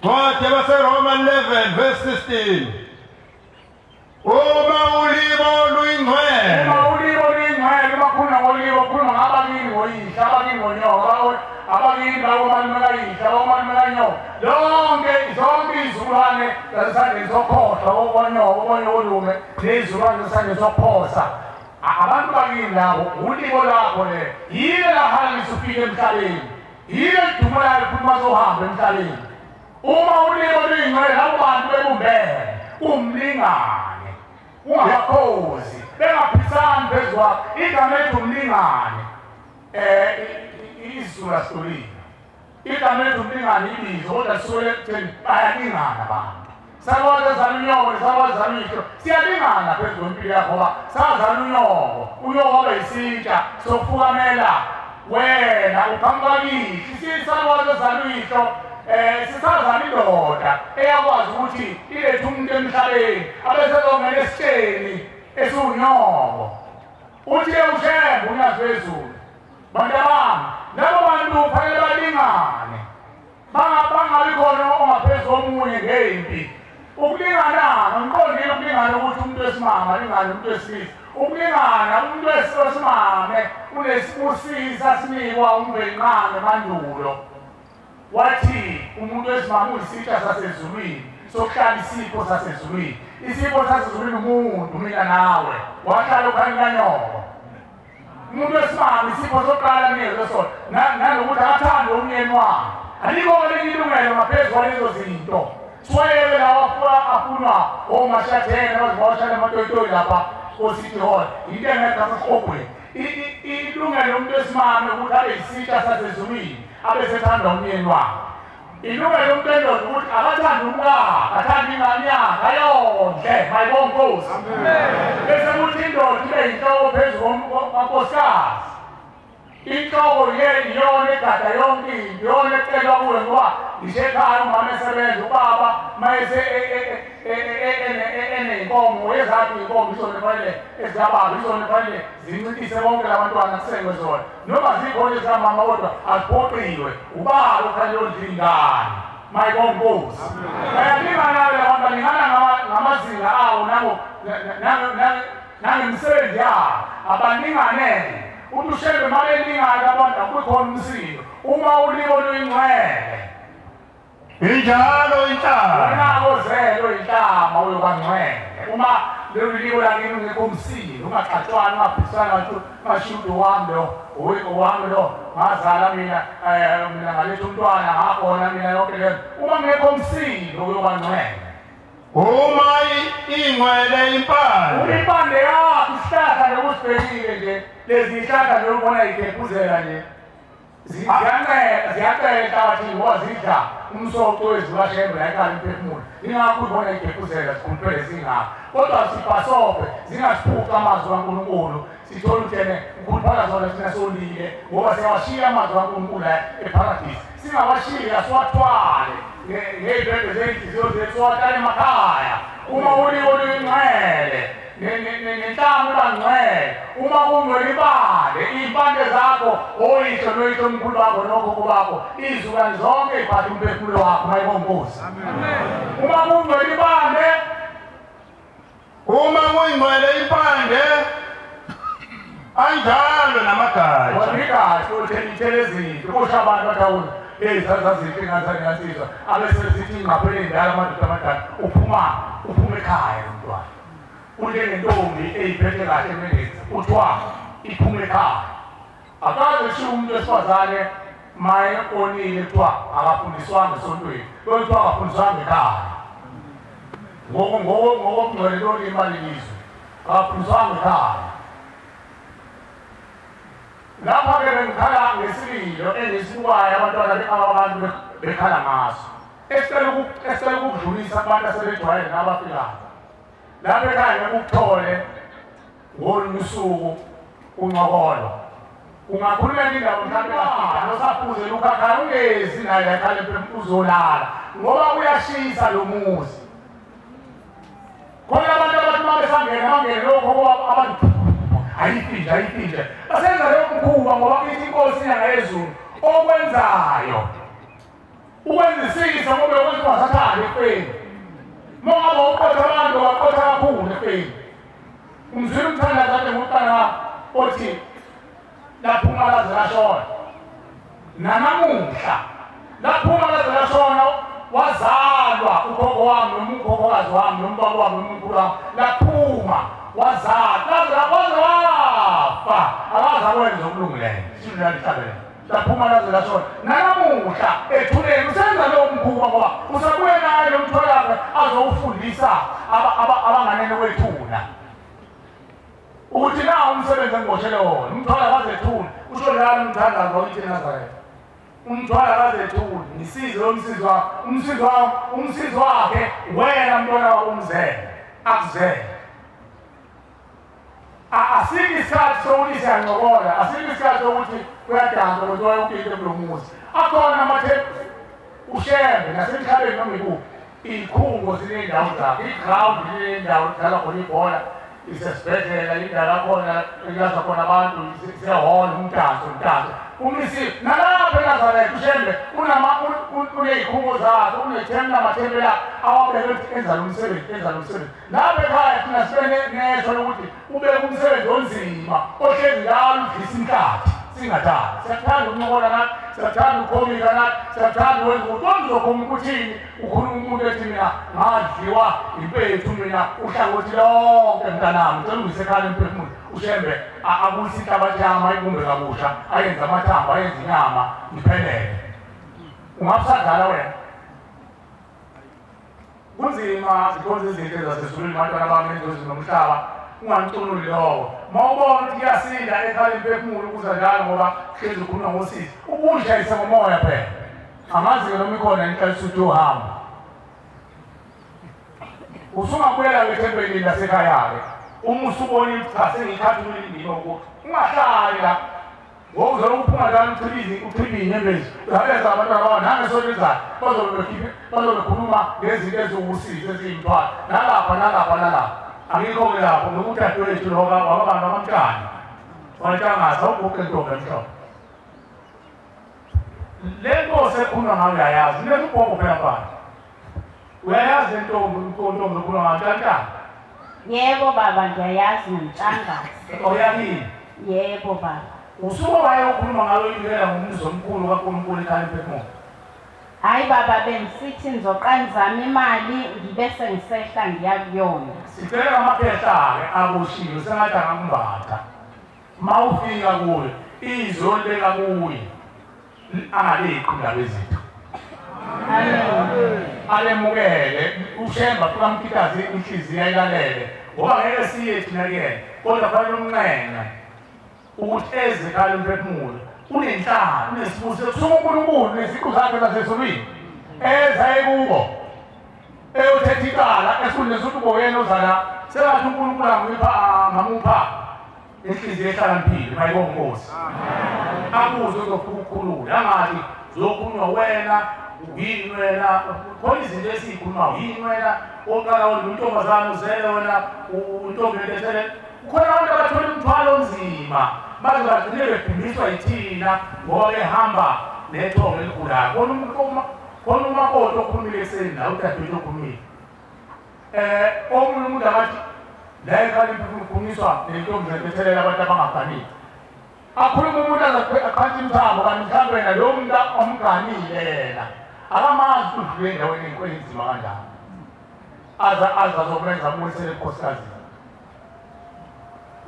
Ncwadi yabaseRoma 11 verse 16 Uma ulimo luyingcwele bakhuluma ngolibo khuluma ngabakini ngoyise abakini ngonyoko abakini bakomalume kayise abakomalume kanyoko zonke izulwane zasesandleni sokhohlwa okonyokolume nezulwane zasesandleni sokuphosa abantu bakini labo ulibo lakho le yile lahangisa ufike emhlabeni yile dumo layo futhi mazohamba emhlabeni uma ulibo luyingcwele labo bantu bebumbene umlingane ungakhozi bengaphisani phezu kwakho igama ethi umlingane izulu asolile igama ethi umlingane ibizo kodwa lisuke ekutheni bayalingana abantu sakwazi ezala unyoko nesakwazi ezala uyihlo siyalingana phezu kwempilo yakho ngoba sazala unyoko wabe yisitsha sokufukamela wena uqhamukakithi sakwazi ezala uyihlo sisazana indoda eyakwazi ukuthi ilethe umuntu emhlabeni abesezongena esitsheni esiwunyoko uthi-ke ushembe unyazi wezulu bantu bami labo bantu kufanele balingane bangabi khona ongaphezu komunye ngempi ukulingana ngiqondile ukulingana ukuthi umuntu wesimame alingane umuntu wesilisa ukulingana umuntu wesimame unesibusisa sinikwa umvelinqame mandulo wathi umuntu wesimame uyisitsha sasezulwini sokuhlala isipho sasezulwini. Isipho sasezulwini umuntu mina nawe wahlala ukhanya kanyoko. Umuntu wesimame isipho sokuqala nikezwe sona nanokuthi akathande umyeni wakhe. Alikho ilungelo ngaphezu kwalezo zinto. Siwayele lawa afunwa omashathene abazibawashana amatoyitoyi lapha koCity Hall. Into engekho sasihogweni. Ilungelo lomuntu wesimame ukuthi abe yisitsha sasezulwini abesethandwa umyeni wakhe. Ilungelo lomuntu endoda ukuthi akathande umkakhe, athande ingane yakhe, ayondle, mayibonge Nkosi. Bese kuthi indoda ibe yinhloko phezu konkosikazi. Inhloko iyona egada yonke into, iyona ecelwa kuwe ngoba ishekhaya umama esebenza, ubaba mayese eneyinkomo, ezakhe iy'nkomo isona kufanele ezikababa, isona kufanele zincintise bonke labantwana kusengwe zona. Noma zikhona ezikamama kodwa aziphoqiwe, ubaba kufanele ondle ingane. Mayibonge Nkosi. Bayalingana nawe labantu, balingana ngamazinga awo nangemisebenzi yabo, abalingane. Umuntu ushebe malelingana abantu akukhona umsindo. Uma ulibo luyingcwele. Injalo inhlama. Wena ozelo inhlama uyokangcwele. Uma lelibo lakini ungekho umsindo, ungaxatshwana, ungaphisana ngashudu wami lo, wami lo, ngazala mina ngaletha umntwana ngakhona mina yonke le. Uma ngekho umsindo uyokangcwele. Uma ingcwele impande. Impande yakho isihlahla nokusibekile nje. Lezi ihlahla nje ubona ikepuzela nje. Ziyaqela enhlabathini ngoba zidla umsoco wezibashembe la ekhaya imphefumulo. Ingakho ubona ikepuzela sikhuluphele zingakho. Kodwa sibhasope zingasiphuca amazwi kaNkulunkulu. Sithola ukuthi ukhuluphana zona thina solile ngoba siyawashiya amazwi kaNkulunkulu la eparadise. Singawashiya siwathwale ngey'dwendwe zey'nhliziyo zethu siwatshale emakhaya. Uma ulibo luyingcwele nenhlama ibangcwele, uma kungcwele ibande, iy'mpande zakho oyihlo noyihlo omkhulu wakho nogogo bakho, izukane zonke y'phathe umphefumulo wakho. Mayibonge Nkosi. Uma kungcwele ibande, uma kuyingcwele impande, anjalo namagatsha. Wabikahle uthele izinto kusho abantu bathawula zazihle ngazansizwa abesesithi ingqaphele indala amadoda amadala uphuma ekhaya lo mntwana. Unjengentombi eyiphethe kahle emeleni kuthiwa iphume ekhaya. Akaze kushiwo umuntu wesifazane maye onile kuthiwa akafundiswanga esontweni, kuthiwa akafundiswanga ekhaya. Ngokungcwele lolimi lelizwe akafundiswanga ekhaya. Lapha-ke bengikhala ngesililo engisibukayo abantu bekhala ngaso. Esicela ukudlulisa abantu asebejwayele nabafikayo. Lapha ekhaya ngekukuthole ngolunye usuku uncokolo. Ungakhulumela indaba mhlawumbe nosaphuze ukhakhaya ungezi naye la ekhaya uzolala ngoba uyashisa lo muzi. Khona abantu abathi uma besangena lokho abantu ayiphinda basenza leyo mkhuba ngoba kithi inkosi inyanga yezulu okwenzayo ukwenzisisa ngoba ukwenza ungasathandi efeni. Mongaba uqotha abantu waqotha kakhulu efeni. Umzwile umthandaza kade ngumntana othi laphuma laze lashona. Nanamuhla laphuma laze lashona wazalwa ugogo wami nomkhokhokazi wami nombaba wami nomkhulu wami laphuma wazalwa wafa akazakwenza okulungileyo. Sinjalo laphuma laze lashona. Nanamuhla ethuleni usenza lowo mkhuba ngoba usabuye naye lo mthwalakhe azowufundisa abanganene wethuna ukuthi nawo umsebenzi engiboshele wona. Umthwala kazethuni usho njalo umthandazo wakithi eNazaretha. Umthwala kazethuni ngisize lo umsizi wakhe wena mntwana umzele akuzele. Asikho isikhathi sokuthi siyancokola, asikho isikhathi sokuthi kuyadanswa kwenziwa yonke into kulo muzi. Akhona amathembu ushembe nasemhlabeni noma ikuphi. Iy'khungo ziney'ndawo zakho, i-ground liney'ndawo kudlalwa khona ibhola, isesibhedlela indawo yakhona ekuyaza khona abantu, siyahhola umdanso. Umisiwe nalapha eNazaretha ushembe uney'khungo zakho, unethembu lamathembu la awabeke ukuthi enza lo msebenzi. Lapha ekhaya thina sibe nesho lokuthi ubeke umsebenzi onzima ohlezi njalo udlisa inhlathi singathandi. Siyakuthanda ukuncokola nathi, siyakuthanda ukukhomika nathi, siyakuthanda ukwenza ukuthi uzokhomika uthini, ukhuluma umuntu ethi mina mina ngadliwa impethu mina uhlangothi lonke mntanami ngicela ungisekhale emphefumulo ushembe akuyisi inhlabathi yami ayibumbe kabusha ayenze amathambo ayenze inyama ngiphelele ungabusadlala wena kunzima zikhonza izinto ezasezulwini abantwana bami enzozi nomhlaba ungangicululi lokho ma ubona ukuthi kuyasinda ekhala emphefumulo ukuza njalo ngoba hlezi ukhuluma ngosisi ubudlayise ngomoya phela amazi-ke noma ikhona inhlalisuthi yohamba usungabuyela ethembeni lasekhaya-ke uma usubona cha sengiyikhathi ulindima ukuthi ungahlali la ngoba uzoloku uphuma njalo uchilize iy'nyembezi uyabeza abantwana bawo nangesonezayo bazobe bekhuluma ngezinto eziwusizo eziyimthwalo nalapha angikho-ke lapho nokuthi adwethu loka wababantu abamtshani wantshangaza uguge ntombi emhlophe le nkosi ekhuluma ngayo uyayazi nile ubhoko phela mfana uyayazi le ntombi ekhuluma ngayo ntantana Yebo baba ngiyayazi ngomthangazi. Oyakini? Yebo baba. Usuke waye ukhuluma ngalo ibikela ngumzi omkhulu kaNkulunkulu ekhaya emphefumulo. Hayi baba bengisithi ngizoqanzama imali ngibese ngisehla ngiyakuyona. Sicela amaphehla-ke aboshiwe sengathi angakumbatha. Mawufika kuye izoleka kuye angaleqi indaba ezitho. Alemukele ushemba fukamkhithazi inhliziyo ayilalele ngoba ngeke siye thina kuyena kodwa kufanele umnqenqe ukuthi eze ekhaya emphefumulo unenhlalo unesibusiso kusuka uNkulunkulu neziqu zakhe zasezulwini eza ekubo eyothetha icala esifundeni sokuthi uboyena ozala sengathi uNkulunkulu angamupha inhliziyo ehlala mphile mayibonge Nkosi akuze uzofuna ukukhulula angathi zokhulunywa wena yini wena khona izinto esiyikhulumayo yini wena oqala untombazane uzele wena untombi lethelele khona abantu abathola umthwalo onzima baze bagcine bebhimbiswa yithina ngoba behamba nethongo elikhulayo khona umakoti okhulumile ekuseni nawe udadewethu okhulumile omunye umuntu akathi la ekhaya kukhulunyiswa nentombi lethelela abantu abangafanile akhuluma umuntu aqhantsha imthambo kanti mhlawumbe wena lowo muntu omganile yena akamazi udlule endaweni enzima kanjani azomenza amulisele ebukhosikazi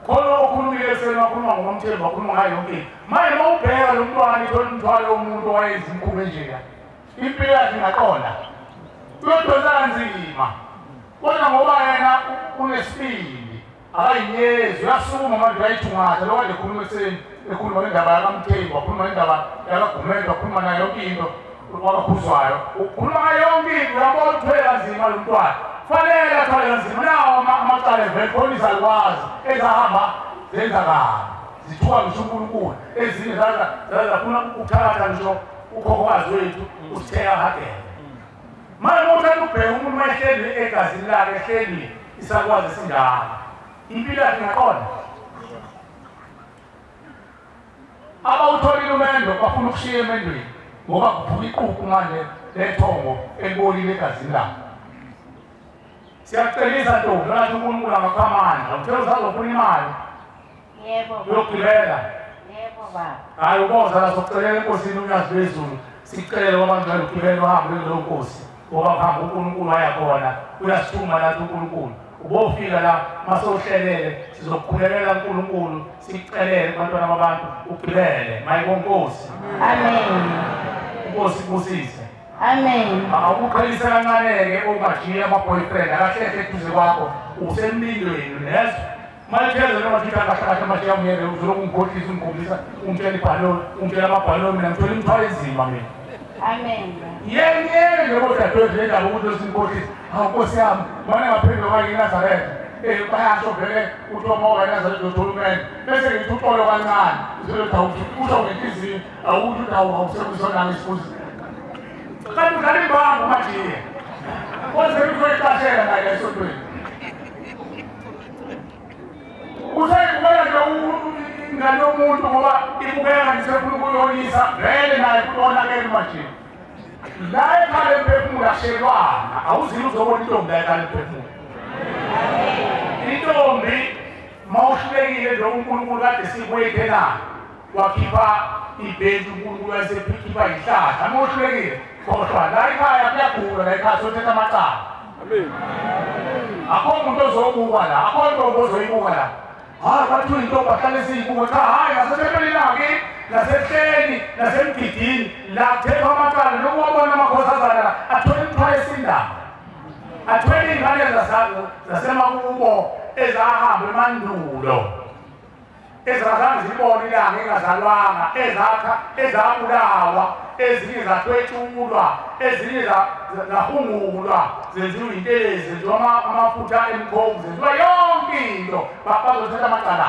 khona okhulumile ekuseni wakhuluma ngomamthembu wakhuluma ngayo yonke into manje uma ubheka lo mntwana ithola umthwalo womuntu owayenza imikhuba enjeya impilo yakhe ingaqonda uyodonsa kanzima kodwa ngoba yena unesibindi akayinyezi uyasukuma manje uyayithungatha lokho kade ekhuluma ekuseni ekhuluma ngendaba yakaMthembu wakhuluma ngendaba yakaGumede wakhuluma nayo yonke into wakakhuzwayo ukhuluma ngayo yonke into uyabona uthwele kanzima lo mntwana kufanele athwale kanzima nawo amacala evele khona izalukwazi ezahamba zenzakala zithuka ngisho uNkulunkulu ezinye zafuna ukuthatha ngisho ukhokhokazi wethu usitheka hagele manje uthanda ubheka umuntu mayehleli egazini lakhe ehleli isakwazi esindala impilo yakhe ingaqonda abawutholile umendo bafuna ukushiya emendweni ngoba kuvuka iquku manje lethongo elibolile egazini lakhe siyakucelisa ntombi nathi uNkulunkulu angakho amandla uthela usazofuna imali Yebo baba. uyogibela Yebo baba. hayi uboza la sokucelela enkosini unyazi lwezulu sicele kwabantu balugibela uhambe kuleyo nkosi ngoba kuhamba uNkulunkulu ayakhona uyasithuma nathi uNkulunkulu ubofika la masowuhlelele sizokukhulelela uNkulunkulu sicelele kubantwana babantu ugibele mayibonge Nkosi Amen. Nkosi kusise Amen. awuqhelise kancane-ke ungajiya ama-boyfriend akahlehla eduze kwakho usemlindweni nezo malipheze noma thithi akahlakahle amashiya umyele uzoloku ungikhohlisa ungitshela ibhaloni ungitshela amabhaloni mina ngithola imithwalo enzima mina Amen. yengeke nje kodadewethu le ndaba ukuthi usimkhohlisa hawu Nkosi yami mane ngaphendula kwake iNazaretha bayasho vele ukuthi omoka iNazaretha uthola umende bese ngithi uxolo kancane uzothi usho ngenhliziyo awuthi ukuthi awusekusonanga isifuzi kanti udlala imbanga majiye kwenzeka uzoyiqashela naye esontweni usayibukela nje ingane yomuntu ngoba ibukeka ngisefuna ukuyolisa vele naye kutonakele majiye la ekhaya emphefumulo ashelwana awuzile uzobona intombi la ekhaya emphefumulo intombi mawuhlulekile nje uNkulunkulu kade sikuyekhelana wakhipha ibhenji uNkulunkulu wasekhipha ihlahla mawuhlulekile kodwa la ekhaya kuyagula la ekhaya sothetha amacala akho umuntu ozobuka la akho intombi ozoyibuka la hayi kwathiwa intombi ahlale esiyibuka cha hayi ngasephephelelaki nasehleni nasemgidini la kuthethwa amacala nokuwabona amakhosazana athwele imithwalo esindaba athwele iy'ngane zasemakubo ezahamba emandulo ezingazange zibone ilanga engazalwanga ezabulawa ezinye zathwetshulwa ezinye zahungulwa zenziwa intelezi zenziwa amafutha emkhovu zenziwa yonke into bazothatha amacala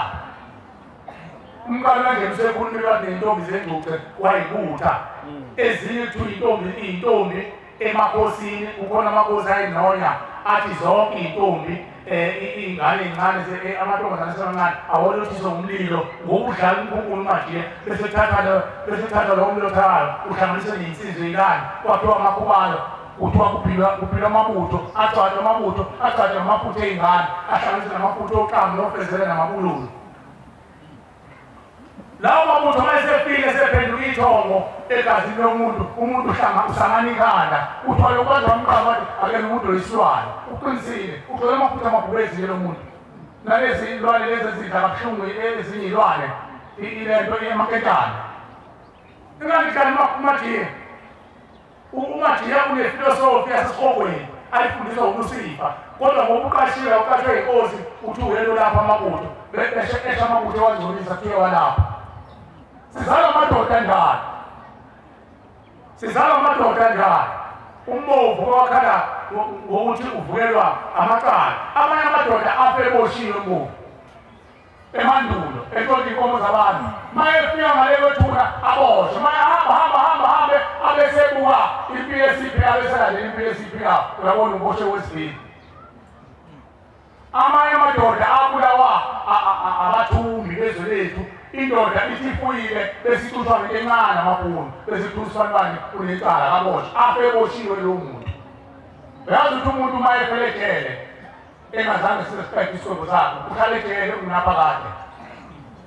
umkalo kanje usekhulumela nentombi zengcuce wayibutha ezinye kuthiwa iy'ntombi emakhosini kukhona amakhosi ayinonya athi zonke iy'ntombi iy'ngane ey'ncane amantombazane asemancane awolothiswa ngumlilo ngokudlala unkulunkulu umajiye bese thatha lowo mlilo othakayo uhlanganise ney'nsizwa ey'lane kwathiwa amakhubalo kuthiwa kuphilwa amabutho agcatshwe amafutha ey'ngane ahlanganise namafutha oqango nofezele namabululu lawo mabutho uma esefile esephenduka ithongo egazini lomuntu umuntu uhlangana ikhanda uthwale ukwazi wamqaba wathi akele umuntu oyisilwane uqinisile ugcwele amafutha amabhubezile lo muntu nalezi iy'lwane lezi ezidla kabuhlungu ezinye iy'lwane ilento emaketane ingandihlali umajiye umajiye unefilosofi yasesihogweni ayifundiswa uNusifa kodwa ngoba uqashile uqashwe yinkosi uthi uyelo lapha amabutho esha amabutho ewangcolisa kuthiwe walapha sizala amadoda njani umbovu owakhala ngokuthi uvukelwa amacala amanye amadoda afe eboshiwe mbovu emandulo entshontsha iy'nkomo zabantu uma efika ngale kwethuna aboshwe uma hambe abesebuka impilo esiphilayo beselandela impilo esiphilayo uyabona uboshwe wesibili amanye amadoda abulawa abathumbi bezwe lethu indoda ithi ifuyile besithuswa ngento encane amabhunu besithuswa ntwane kunecala kaboshwe afe eboshiwe lowo muntu uyazi ukuthi umuntu uma efelejele engazange sirespekte isigwebo sakhe uhlalejele unaphakade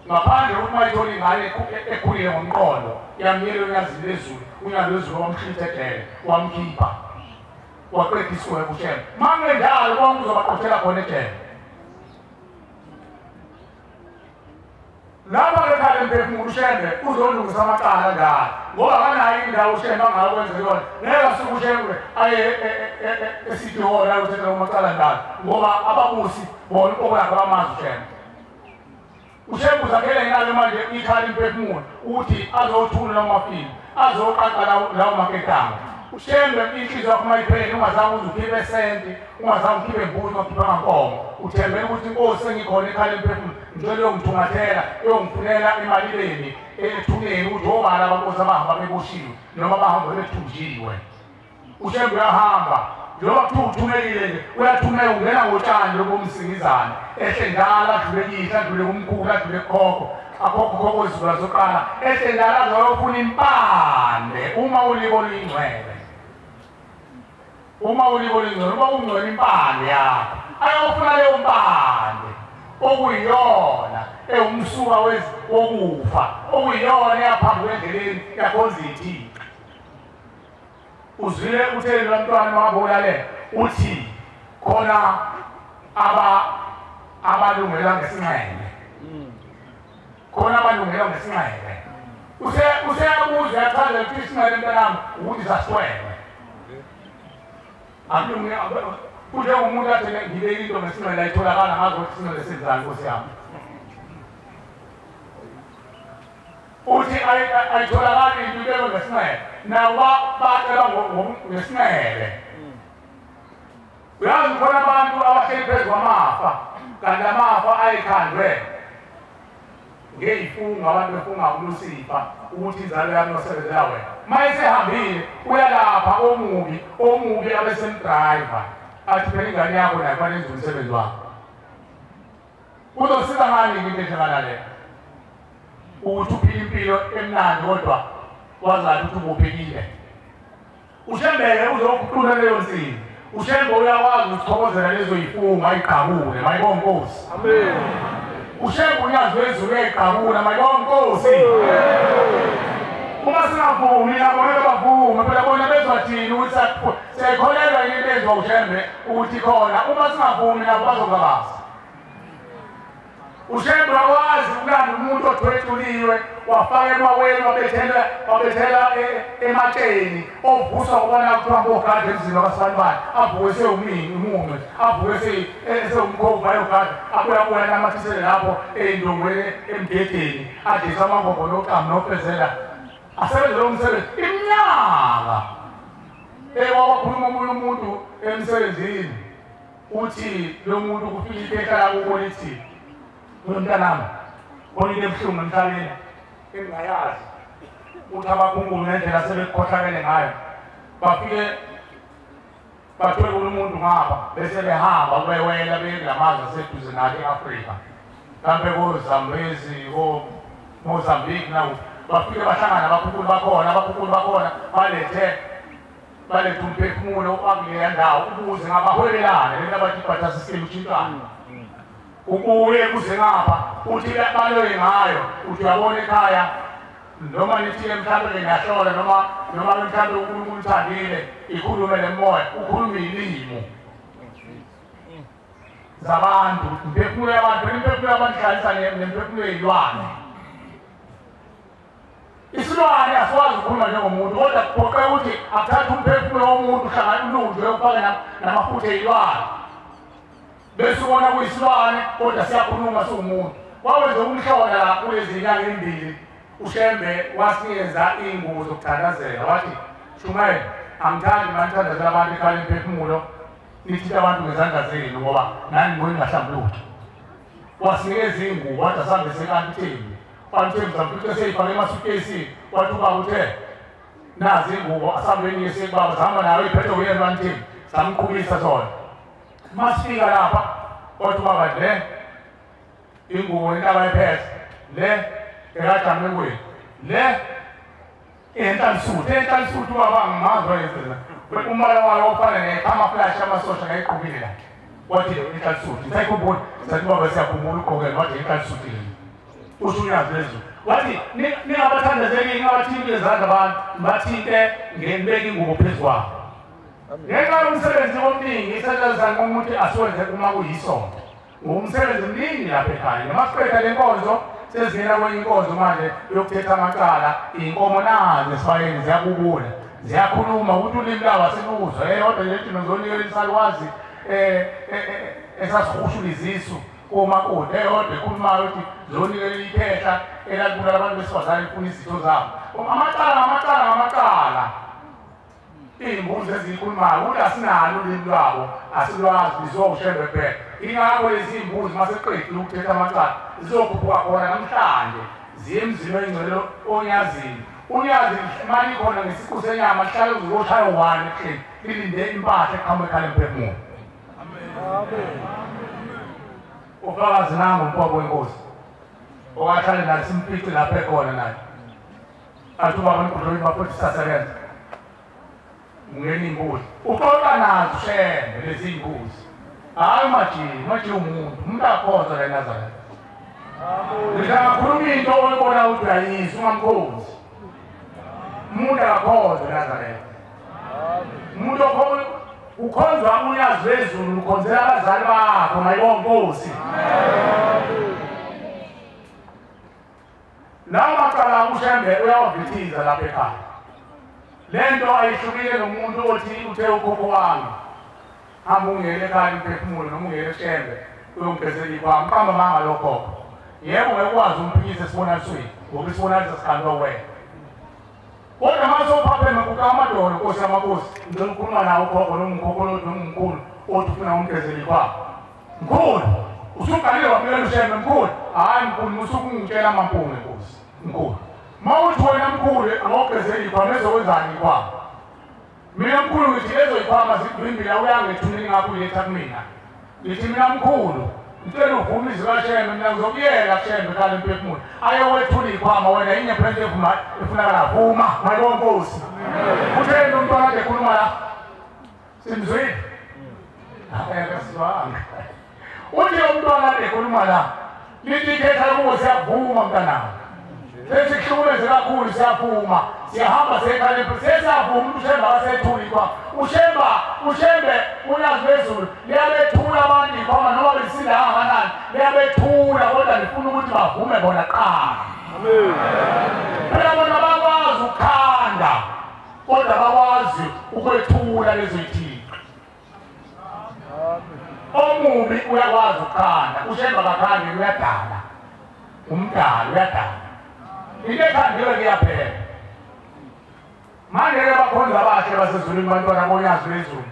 ngaphandle ukuthi uma ithole ingane ekhulile ngomqondo yamyele unyazile ezulu unyalo ezulu wamhlithedele wamkhipha waqeda isigwebo ushembe mangenjalo bonke uzobaqothela khona ejele lapha ekhaya emphefumulo ushembe uzolungisa amacala njalo ngoba kanayo indawo ushembe angakwenza yona ngeke asuke ushembe aye esithi hona uthetha amacala njalo ngoba ababusi bona okwakhe bamazi ushembe uzakhele ngenalo manje ikhala imphefumulo ukuthi azothula amafili azoqaqa lawo maketanga ushembe inhliziyo yakho uma iphelele ungazange uze ukhiphe esenti ungazange ukhiphe imbuzi ungakhiphe ngankomo uthembele ukuthi inkosi sengikhona ekhala emphefumulo ngicela yongithungathela yongifunela emalileni ethuneni ukuthi obala abankosi abahamba beboshiwe noma bahamba bethunjiwe ushembe uyahamba njengoba kuthiwa uthumekile nje uyathumeka ungena ngotshani lobomsingizane ehle njalo adlule kihla adlule kumkhulu adlule kukhokho akhokho izibula zoqala ehle njalo azayofuna impande uma ulibo luyingcwele uma ungcwele impande yakho ayofuna leyo mpande okuyiyona ewumsuka wokufa okuyiyona yaphambi kwendleleni yakhonza ithixo uzwile utheni lomntwana makabulalele uthi khona abalungela ngesinxele khona abalungela ngesinxele useyabuza yachaza ukuthi isinxele mntanami ukuthi saswele umuntu athi ngibeke into ngesinxele ayitholakala ngazi ukuthi isinxele senzani nkosi yami uthi ayitholakali into ibekwe ngesinxele nabo bacela ngesinxele uyazi khona abantu abahleli phezu kwamafa kanti amafa ayekhandwe ngey'funga abantu befunga uNusifa ukuthi inzalo yami yosebenzela wena uma esehambile uyalapha omubi abesemdrayiva athi phela ingane yakho nayo fanele enze umsebenzi wakho uzosiza ngani into ehlangana leyo ukuthi uphile impilo emnandi kodwa wazazi ukuthi ubuphilile ushembeke uzokuqula leyo nsini ushembe uyakwazi ukuthokozela lezo y'funga ayigqabule mayibonge Nkosi amen ushembe unyazi wezulu uyayigqabula mayibonge Nkosi uma singavumi nabo ngeke bavume phela bona bezwathini ukuthi siyakholelwa yini lezwa ushembe ukuthi khona uma singavumi nabo bazokabaza ushembe wazi ukulanda umuntu othwethuliwe wafaka emaweni wabethela ematsheni ovuswa kubona kuthiwa ngogada emzini wakasibanibani avuke sewumunwe avuke sewumkhova yogada abuyabuya namathisele lapho ey'ndongweni emgedeni adisa amangombo noqamu nofezela asebenze lowo msebenzi iminyaka wakhuluma omunye umuntu emsebenzini uthi lo muntu kufika iphehla lakubo lithi umntanami bonile ebuhlungu emhlabeni engingayazi ukuthi abakhungulu ngendlela sebekhohlakele ngayo bafike bathole umuntu ngapha bese behamba bewela belamazwe aseduze nathi e-Afrika kambe koZambezi Mozambique nawo bafike bahlangana abakhulu bakhona balethe umphefumulo wakuleya ndawo ukuze ngabahwebelane lento abathi batha system ushintshana ukuye kuze ngapha uthi baloye ngayo uthi uyabona ekhaya noma nithi mhlawumbe ngiyahlola noma mhlawumbe uNkulunkulu uthandile ikhulume lemoya ukhulume ilimo zabantu imphefumulo yabantu imphefumulo yabantu hlalisa nemphefumulo yezilwane isilwane asikwazi ukukhuluma njengomuntu kodwa kuphoqe ukuthi akuthathe umphefumulo womuntu uhlangane ulunje ufake namafutha eyilwane bese ubona kuyisilwane kodwa siyakhuluma siwumuntu wawenze umhlola la kulezi nyanga embili ushembe wasinikeza iy'ngubo zokuthandazela wathi Shumayeli angithandi manithandazela abantu ekhala imphefumulo nithinta abantu ngezandla zenu ngoba nani ngibona ingahlambuluki wasinikeza iy'ngubo wathi asambe sekantini Pantemza mfike seyifake emasukesini wathi ubaba uthe nazi ingubo asambeni yesekubaba zihamba nayo iphethe uyena bantini samqhubisa zona masifika lapha wathi ubaba le ingubo into abayiphethe le ekajame kwenu le enhlansuthi ubaba angimazwa yenzela umbala wayo ofana ne-camouflage amasosha ngayigqokile la wathi enhlansuthi ngisayikhumbula sathi ubaba siyakhumbula ugqokele wathi enhlansuthi le usunyazi lezulu wathi ningabathandazeli ningabathinte ezandla abantu bathinte ngenibeka ingubo phezu kwabo ngenxa yomsebenzi omningi iselelezane umuntu asiwenze uma kuyisonto ngumsebenzi mningi lapha ekhaya namasiqeda le nkonzo sezingena kwenye inkonzo manje yokuthetha amacala iy'nkomo nazo esibayeni ziyabubula ziyakhuluma ukuthi ulimi labo asiluzwa eyodwa nje ethi nozonikela isaluwazi esasihrushula izisu komakoti eyodwa ekhulumayo ukuthi zonikela iphehla elalibulala abantu besifazane lifuna izitho zabo amacala iy'mbuzi eziyikhulumayo ukuthi asinalo ulimi lwabo asilwazi lizoshembe phela ingakho lezi y'mbuzi maseqedile ukuthetha amacala zizokhuphuka khona namhlanje ziye emzini oyingcwele onyazini unyazi mali khona ngesiqu senyama lihlale uzoshaya u-1 ekuseni lilinde impahla eqhamuka ekhala emphefumulo ufakazi nangu umpobo wenkosi okahlale naye simpici lapha ekhona naye athi ubaba enkudlweni baphothi sasebenza ungena iy'mbuzi uxoxa nazo shembe lezi y'mbuzi hhayi umajini umuntu akhonza la eNazaretha ngihlangakhuluma into oyibona ukuthi uyayisa ungamkhonzi umuntu akakhonza eNazaretha umuntu ukhonzwa unyazi wezulu ukhonzela abazali bakho mayibonke Nkosi lawo macala ushembe uyawavithiza lapha ekhaya lento ayihlukile nomuntu othi uthe ukhokho wami hamba ungene ekhaya imphefumulo noma ungene eShembe uyongigezela ikwami qamba manga lokhokho yebo ngekwazi umphikise esibonalisweni ngoba isibonalisa sikhandwa wena kodwa mase uphapheme kuka amadolo Nkosi yamaKhosi ngicela ukukhuluma nawe ukhokho noma umkhokho nomkhulu othi ufuna umgezela ikwami mkhulu usuqalile wabuyela uShembe mkhulu hhayi mkhulu usukungitshela amampunge Nkosi mkhulu mawuthi wena mkhulu awogezela ikwami ezokwenzani ikwami mina mkhulu ngithi lezo ikwama zidwimbila uyangethumela ngakho uletha kumina ngithi mina mkhulu ngicela uvume izwi kaShembe mina ngizokuyela kuShembe khala imphefumulo ayowethula ikwama wena yinye phela efunakala vuma mayibonke Nkosi utheni umntwana ade ekhuluma la simzwile akasiwanga uthi umntwana ade ekhuluma la lithi ikhetha kubo siyavuma mntanami sesikuhlukumeze kakhulu siyavuma siyahamba sekale sesavuma umuntu ushemba kasethuli kwa ushembe uyazi bezulu liyabethula abantu ikhoma noma besinda kangakanani liyabethula kodwa ngifuna ukuthi bavume bona qala phela bona bakwazi ukukhanda kodwa bakwazi ukwethula lezo ithixo omubi uyakwazi ukukhanda ushemba kakhandi uyadala umdala uyadala into ekhandiwe kuyaphela manje ke bakhonza abahle basezulwini bantwana bonyazi lwezulu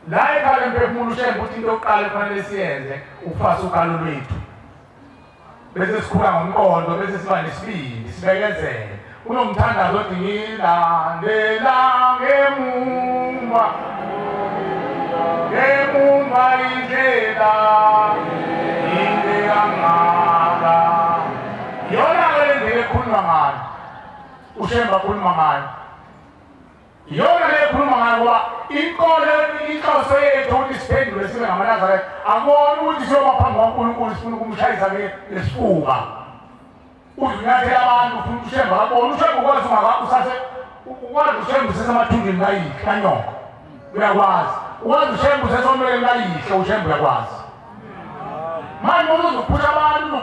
la ekhaya emphefumulo ushemba ukuthi into yokuqala efanele siyenze ukufasa ukalo lwethu bese sikhula ngomqondo bese siba nesibindi sibekezele kunomthandazo othi ngilandela ngemumva indlela ingeyangala yona le ndlela ekhuluma ngayo ushemba akhuluma ngayo yona le ekhuluma ngayo ngoba inkolo inhloso yethu ukuthi siphendule sibe ngamaNazaretha akubona ukuthi siyoma phambi kwaNkulunkulu sifuna ukumshayisa ngesifuba uzunyathela abantu ufuna ushemba akubona ushemba ukwazi ukwazi ushemba usesemathunjini kayihle kanyongo uyakwazi ukwazi ushemba usesomele kayihle ushemba uyakwazi manje uzophusha abantu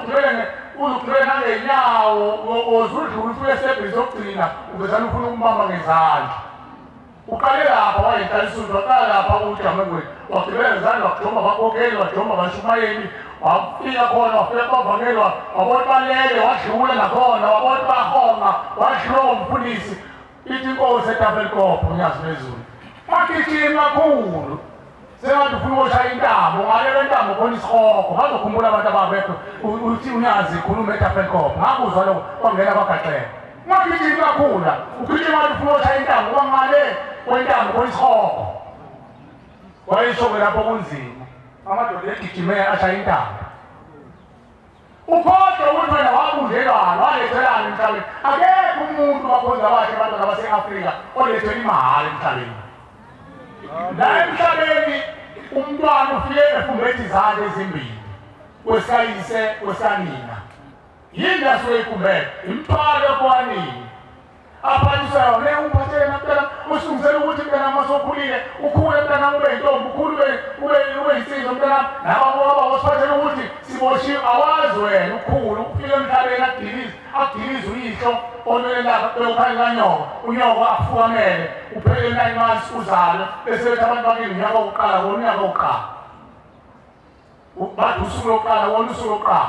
uzugqibele nangenyawo ozudlula ufike esebhini sokugcina ubezana ufuna ukumbamba ngezandla uqale lapha wayentalisuzwa qala lapha ujamengweni wagqibela ngezandla wajomba bakokeli wajomba bashumayeli wafika khona wafika bavangelwa wabona balele wadlula nakhona wabona bahonga wadlula umfundisi ithi inkosi eTafelkop unyazi bezulu magijima kakhulu sengathi ufuna ukushaya intambo ngalelo ntambo khona isikhoko bazokhumbula abantu ababekho uthi unyazi ikhuluma eTafelkop ngakuzwa lokho kwangena kwagaxela magijima kakhulu ugijima ufuna ukushaya intambo ngoba ngale kwentambo khona isikhoko wayesho lapho kunzima amadoda egijime ashaya intambo ukhohlwe ukuthi wena wabunjelwana walethelana emhlabeni akekho umuntu bakhonza abahle abantwana base-Afrika olethela imahhala emhlabeni la emhlabeni umntwana ufike efumbethe izandla ezimbili wesikayise wesanina yini asuke ifumbethe imthwalo ekwanini aphathisa yona umphathele mntana usungisela ukuthi mntana masokhulile ukhule mntana ube yintombi ukhule ube yinsizwa mntana nababo basiphathele ukuthi siboshiwe awazi wena ukhulu ufike emhlabeni akudilize uyihlo onelelaka beyokhali kanyoko unyoko afukamele uphelele 9 months uzalwe bese bethi abantu bakini unyaka wokuqala wona unyaka wokuqala bathi usuku lokuqala wona usuku lokuqala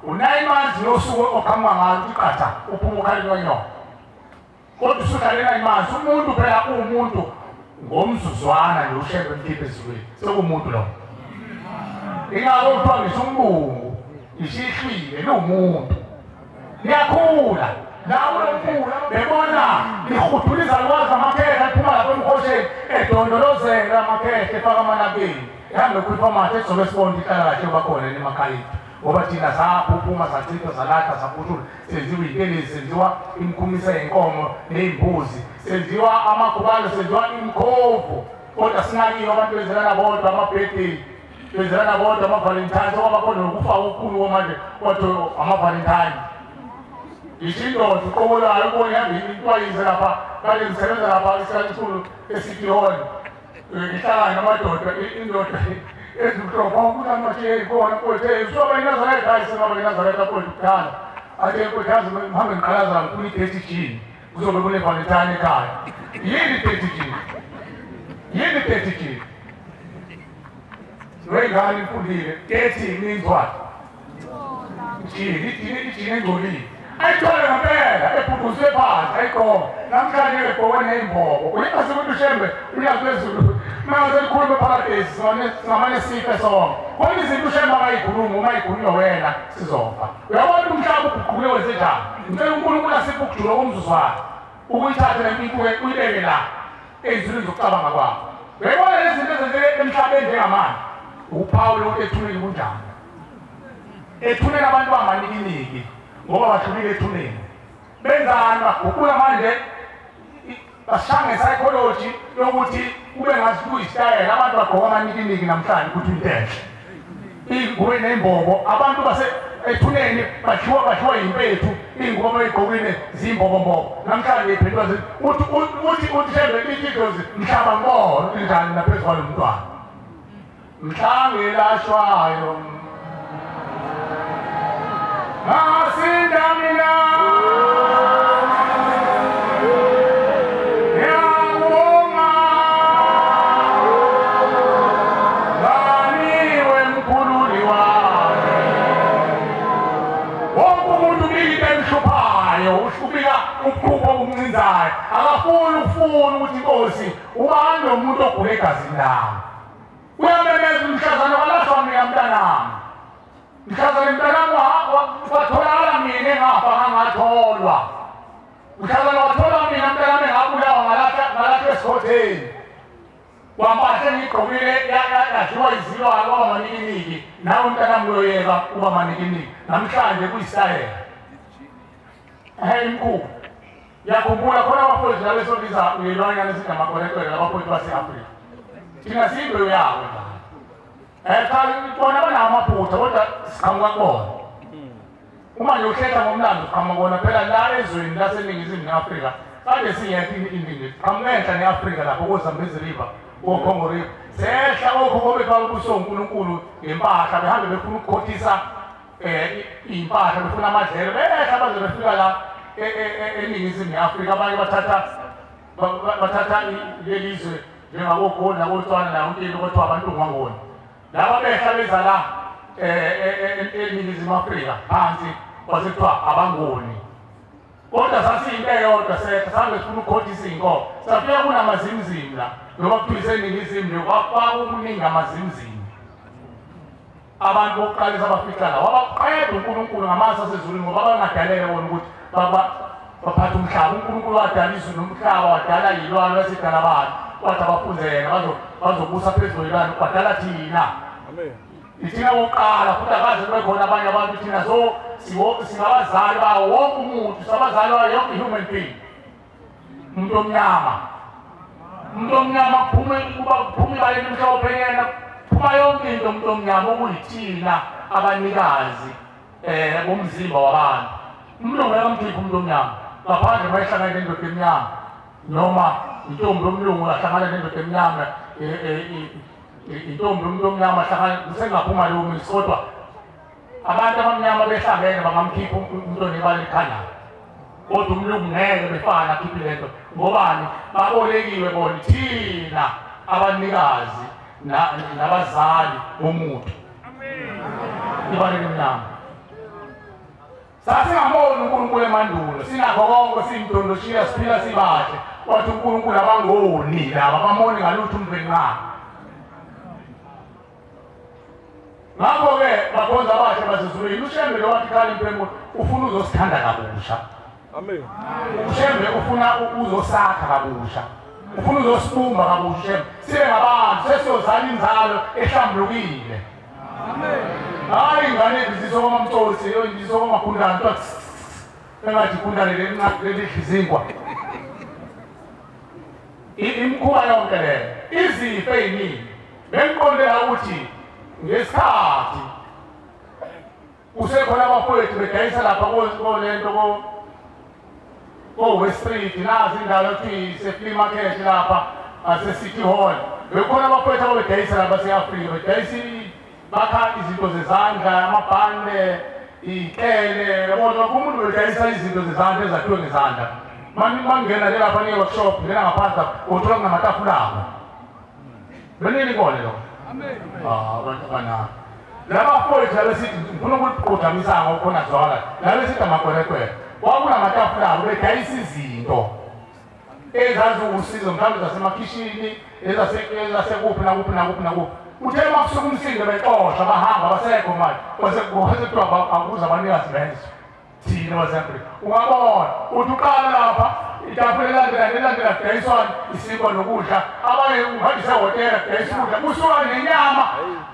u9 months nosuku oqhamuka ngalo ukuthi qatha uphuma ukhali kanyoko kodwa usuhlale 9 months umuntu phela umuntu ngomzuzwana nje ushebe emkhiphe ezulwini sekumuntu lo ingalo kuthiwa ngishumbungu ishihlile nomuntu niyakhula nawe ukhula bebona nihudulisa lwazi amakhehle aphuma lapha emkhosheni edondolozela amakhehle efaka amanabeni ihambe kwifomathi ezobe sibonda ihlala kahle bakhona emakhayeni ngoba thina saphuphuma sachitha salatha saphuthula senziwa iy'ntelezi senziwa imikhumiso yenkomo ney'mbuzi senziwa amagubalo senziwa imikhovu kodwa sinakiyo abantu benzelana bodwa ama-birthday benzelana bodwa ama-valentine okwabakhona nokufa okukhulu komanje kodwa ama-valentine ishindoda uqobolayo ubone ihambe intwayize lapha kade ngisebenza lapha isikhathi esikhulu e-City Hall ngihlangane namadoda indoda ezimhlophe ukuthi amasheri khona kwethe usoba iNazaretha hayi singaba iNazaretha kodwa ukuthala athe kwethazi mhambe ngiqalaza ngifuna i-30 G kuzobe kune-valentine ekhaya yini 30 G yini 30 G wengane imfundile 30 means what ijini engcolile ayithole ngempela ephuphuze phansi ayiqoma namhlanje ebhowe ney'mbobo uyingazi ukuthi ushembe uyazi wezulu manje likhulume paradesi singamane sife sonke khona izinto ushembe akayikhuluma uma yikhulunywa wena sizofa uyabona umhlaba uguquke wenzenjani ngicela uNkulunkulu asiphe ukujula komzuzwana ukuyithathe lempilo uyibeke la ey'nzulwini zokucabanga kwakho uyayibona lezi zinto ezenzeke emhlabeni njengamanje uPawulo ukuthi ethuneni kunjani ethuneni abantu bangamaninginiki ngoba bahlulile ethuneni benzani baguqula manje bashange psychology yokuthi kube ngathi kuyisitayela abantu bagqoka amanikiniki namhlanje ukuthi intenhle inguwe nembobo abantu ethuneni bashiwa impethu ingoma egqokile zimbobombo namhlanje iphendwa uthi shembe lithidozi mhlaba ngolo njani naphezulu kwalo mntwana mhlangelashwayo masinda mina ukukhupha okumncinzayo akafuni ukuthi inkosi ubani lo muntu ogule egazini lawo uyamemeza umhlazana walashwa mina mntanami mhlazana mntanami watholakala mina engafa ngangatholwa mhlazana wathola mina mntanami engabulawa ngalashwa esikhotheni wampahla engiyigqokile yadliwa izilwane kwaba manikiniki nawe mntanami uyoyeka uba manikiniki namhlanje kuyisitayela mkulu yakhumbula khona abaphoyisi labesobiza uyilwanyana esinamakolekwele labaphoyisi base-afrika thina siyimbewu yabo bona banawo amaphutha kodwa siqhamuka kubona uma nje uhletha ngomlando siqhamuka kubona phela la ezweni laseningizimu ne-afrika kade singekho indingeti siqhamuka enhla ne-afrika lapho koZambezi River koCongo River sehla okhokho befaka ubuso uNkulunkulu ngempahla behambe befuna ukukhothisa impahla befuna amadlelo behla baze befika la eningizimu ne-afrika abanye bathatha lelizwe njengaboGoli naboTswana naboNtini kodwa abantu ngwangoni laba behla beza la eningizimu afrika phansi kwasekuthiwa abangoni kodwa sasiyinto eyodwa sange sifuna ukukhothisa iy'nkomo safika kunamazimzimu la noma kuthiwa iseningizimu kwakukuningi amazimzimu abantu bokuqalisa abafika la wabaqeda uNkulunkulu ngamasa asezulwini ngoba bangadalele bona ukuthi baphatha umhlaba uNkulunkulu wadala izulu nomhlaba wadala iy'lwane wasedala abantu wathi abafunzeka bazobusa phezu kwey'lwane kwadala thina ithina bokuqala futhi akaze kube khona abanye abantu thina singabazali bawo wonke umuntu sabazali wayo yonke i-human being umuntu omnyama kuphume ibaleni mhlophe yena kuphuma yonke into umuntu omnyama okuyithina abanikazi bomzimba wabantu umlungu yakamthipha umuntu omnyama ngaphandle mayehlangane nendoda emnyama noma intombi yomlungu ahlangane nendoda emnyama intombi yomuntu omnyama ahlangane kusengaphuma leyo misi kodwa abantu abamnyama behlangene bangamkhipha umuntu onebala ekhanayo kodwa umlungu ngeke befana akhiphe lento ngobani babolekiwe bona thina abanikazi nabazali bomuntu ibala elimnyama sasingamboni uNkulunkulu emandulo sinakho konke siyimdondoshiya siphila sibahle wathi uNkulunkulu abangoni laba bamoni ngalutho umvenqana ngakho-ke bakhonza abasha basezulwini uShembe lo wathi khali impembulo ufuna uzosithanda kabusha amen uShembe ufuna uzosakha kabusha ufuna uzosibumba kabusha uShembe sibe ngabantu sesiyozala inzalo ehlambulukile amen hayi ingane zisokwamamthosi zisokwamakhundane engathi ikhundane lelihlizingwa imikhuba yonke leyo izifo ey'ningi bengiqondela ukuthi ngesikhathi kusekhona abafowethu bedayisa lapha kolento ko-West Street nazi indawo ethi se-flea market lapha ngase-City Hall bekhona abafowethu ababedayisa lapha se-Afrika bedayisa bakha izinto zezandla amabhande iy'kele yabona umuntu bedayisa izinto zezandla ezakhiwe ngezandla mangena le lapha ne-workshop ngena ngaphansi lapha uthola kunamatafula abo benini kole lo abantu abanabo labafowethu labesithi ngifuna ukuqudamisa ngokhona zwala labesithi amakwerekwere kwakunamatafula abo bedayisa izinto ezaziwusizo mhlawumbe zasemakhishini ezasekuphi nakuphi uthe makusuka umsindo bexosha bahamba basekho manje kwasekuthiwa akuze abanikazi bezwe thina baseAfrika ungabona uthi uqala lapha itafula elandela kudayiswana isinkwa nokudla abanye uhambise ehhotela kudayisa ukudla kusuka nenyama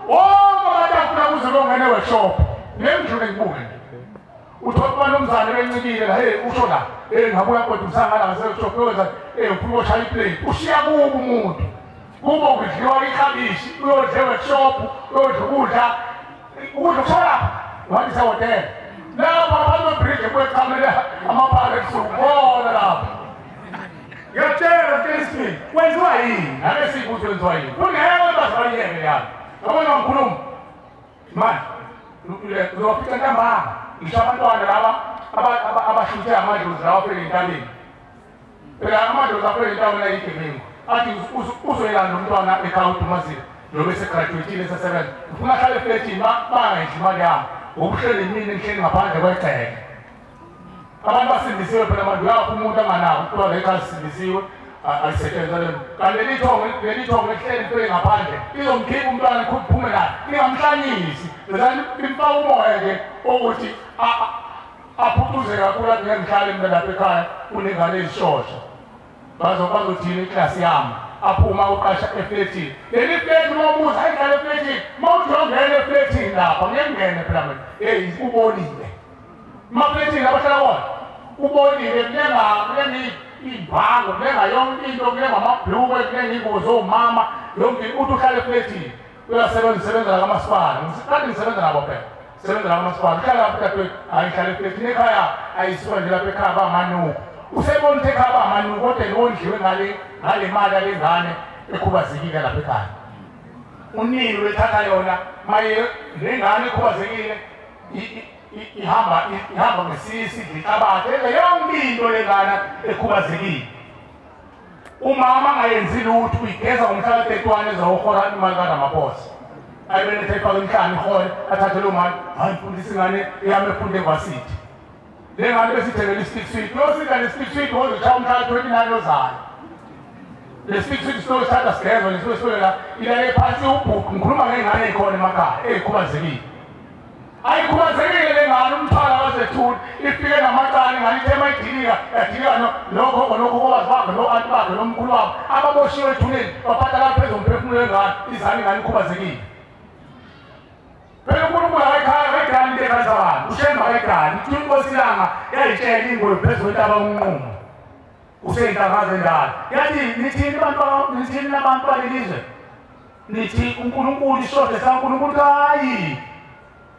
wonke amatafula kuze longene workshop nemjule ngibuke uthola banomzane bencikile la usho la ngabuya kodwa usangala ngase-workshop yoza ufuna ukushaya iplate ushiya kubo umuntu kubo kudliwa iklabishi uyodla eworkshop uyodla ukudla ukuthola wathi sehotel lapha abantu bridge kwekamela amaphala kusukona lapha ngiyatshela Kristu kwenziwa yini ake sibuthi kwenziwa yini kungewe bazayiyeke yani yabona ngikhuluma manje uzofika ntambama ngisho abantwana laba abashuthe amadlozi lawa afele entabeni phela amadlozi afele entabeni ayigebengu athi uzoyelana nomntwana ekhaya udumazile noma esegraduatile esesebenza ufuna ahlale efletini bangayidli imali yami ngokuhleli mina engihleli ngaphandle kwegceke abantu basindisiwe phela manje uyapha umuntu anganawo umntwana ekhaya sindisiwe alisetshenziswa lento kanti leli thongo lihleli lihleli ngaphandle izomkhipha umntwana kuphume naye lingamhlanyisi lezani limfaka umoya-ke ukuthi aphucuze kakhulu athi ngihlale mina lapha ekhaya kunengane ezishosha bazothini iklasi yami aphuma uqasha efletini leli fleti mobuza ayihlale efletini mawujongene efletini lapha ngengene phela mina ubonile emafletini abahlala kona ubonile kulenga-ibhango kulenga yonke into kulenga amabhlukwe kulenga ingubo zomama yonke uthi uhlale efletini uyasebenza lakamasipala kanti ngisebenza nabo phela sebenza lakamasipala uhlala lapho dadewethu ayihlale efletini ekhaya ayisuka nje lapha ekhaya bangamanuku usebona ukuthi ekhaya bangamanuku kodwa ngondliwe ngale mali yale ngane ekhubazekile lapha ekhaya unini wethatha yona maye le ngane ekhubazekile ihamba ngesisi idlihlabathi yonke into lengane ekhubazekile umama angayenzi lutho uyigeza ngomhlaka 31 ezohora imali kaRamaphosa ayibelethe ifake emhlanje ihole athathe lo mali hayi mfundisi ingane eyami efunde varsity le ngane besithengele stick sweet yosika le stick sweet ozochaya umhlaka 29 ozayo le stick sweet store sithatha sigezwa lesibeswela ilale phansi ubhuku ngikhuluma ngengane ekhona emakhaya ekhubazekile ayikhubazekile le ngane umthwala wazethula ifike namacane ngane ithe mayidilika yadilika lokho kobazi bakhe no-anti bakhe nomkhulu wabo ababoshiwe ethuneni baphatha lapha phezu ngomphefumulo wengane izane ingane ikhubazekile phela unkulunkulu akayikhaya akayidali into ekhaya zabantu ushemba akayidali uthi unkosilanga yayitshela ingwe phezu kwentaba unqumo useyintakazo endala yathi nithini nabantu balelizwe nithi unkulunkulu isisodwa sikankulunkulu hayi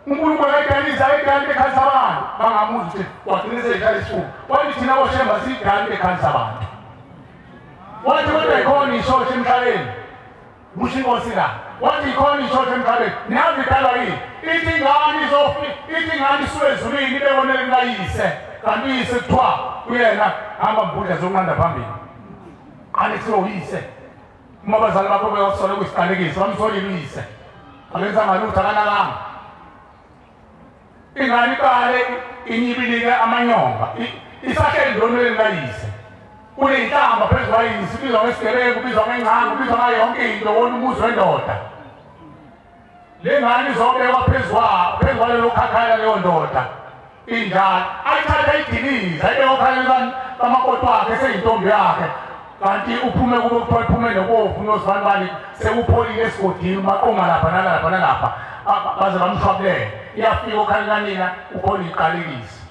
unkulunkulu ayidalisa ayidali ekhaya zabantu bangamuzi ukuthi wagcinise ihlala isifuba wathi thina boshemba siyidali ekhaya zabantu wathi kodwa ikhona ishosha emhlabeni kusho inkosi la wathi ikhona ishosha emhlabeni nazi idalwa yini ithi ingane isuke ezulwini ibebonele kayise kanti uyise kuthiwa uyena hamba mbudla zokunqanda phambili qale kuthiwa uyise uma abazali bakho bewakusole kuyisiqalekiso bamsolile uyise abenza ngalutho akanakanga ingane iqale inyibilike amanyonga isahleli ndonweni kayise kuney'nhlamba phezu kwayisi ubizwa ngesigebengu ubizwa ngengcanga ubizwa ngayo yonke into wona umuzi wendoda le ngane izobekwa phezu kwalelo khakhaya leyo ndoda injalo ayithatha idiliza ayibeka okhaleni kamakoti wakhe eseyintombi yakhe kanti uphume kube kuthiwa iphume nokofu nozibanibani sekupholile esigodini maqonga lapha nalapha nalapha baze bamshwabulele iyafika okhaleni kanina ukhona iqalekisi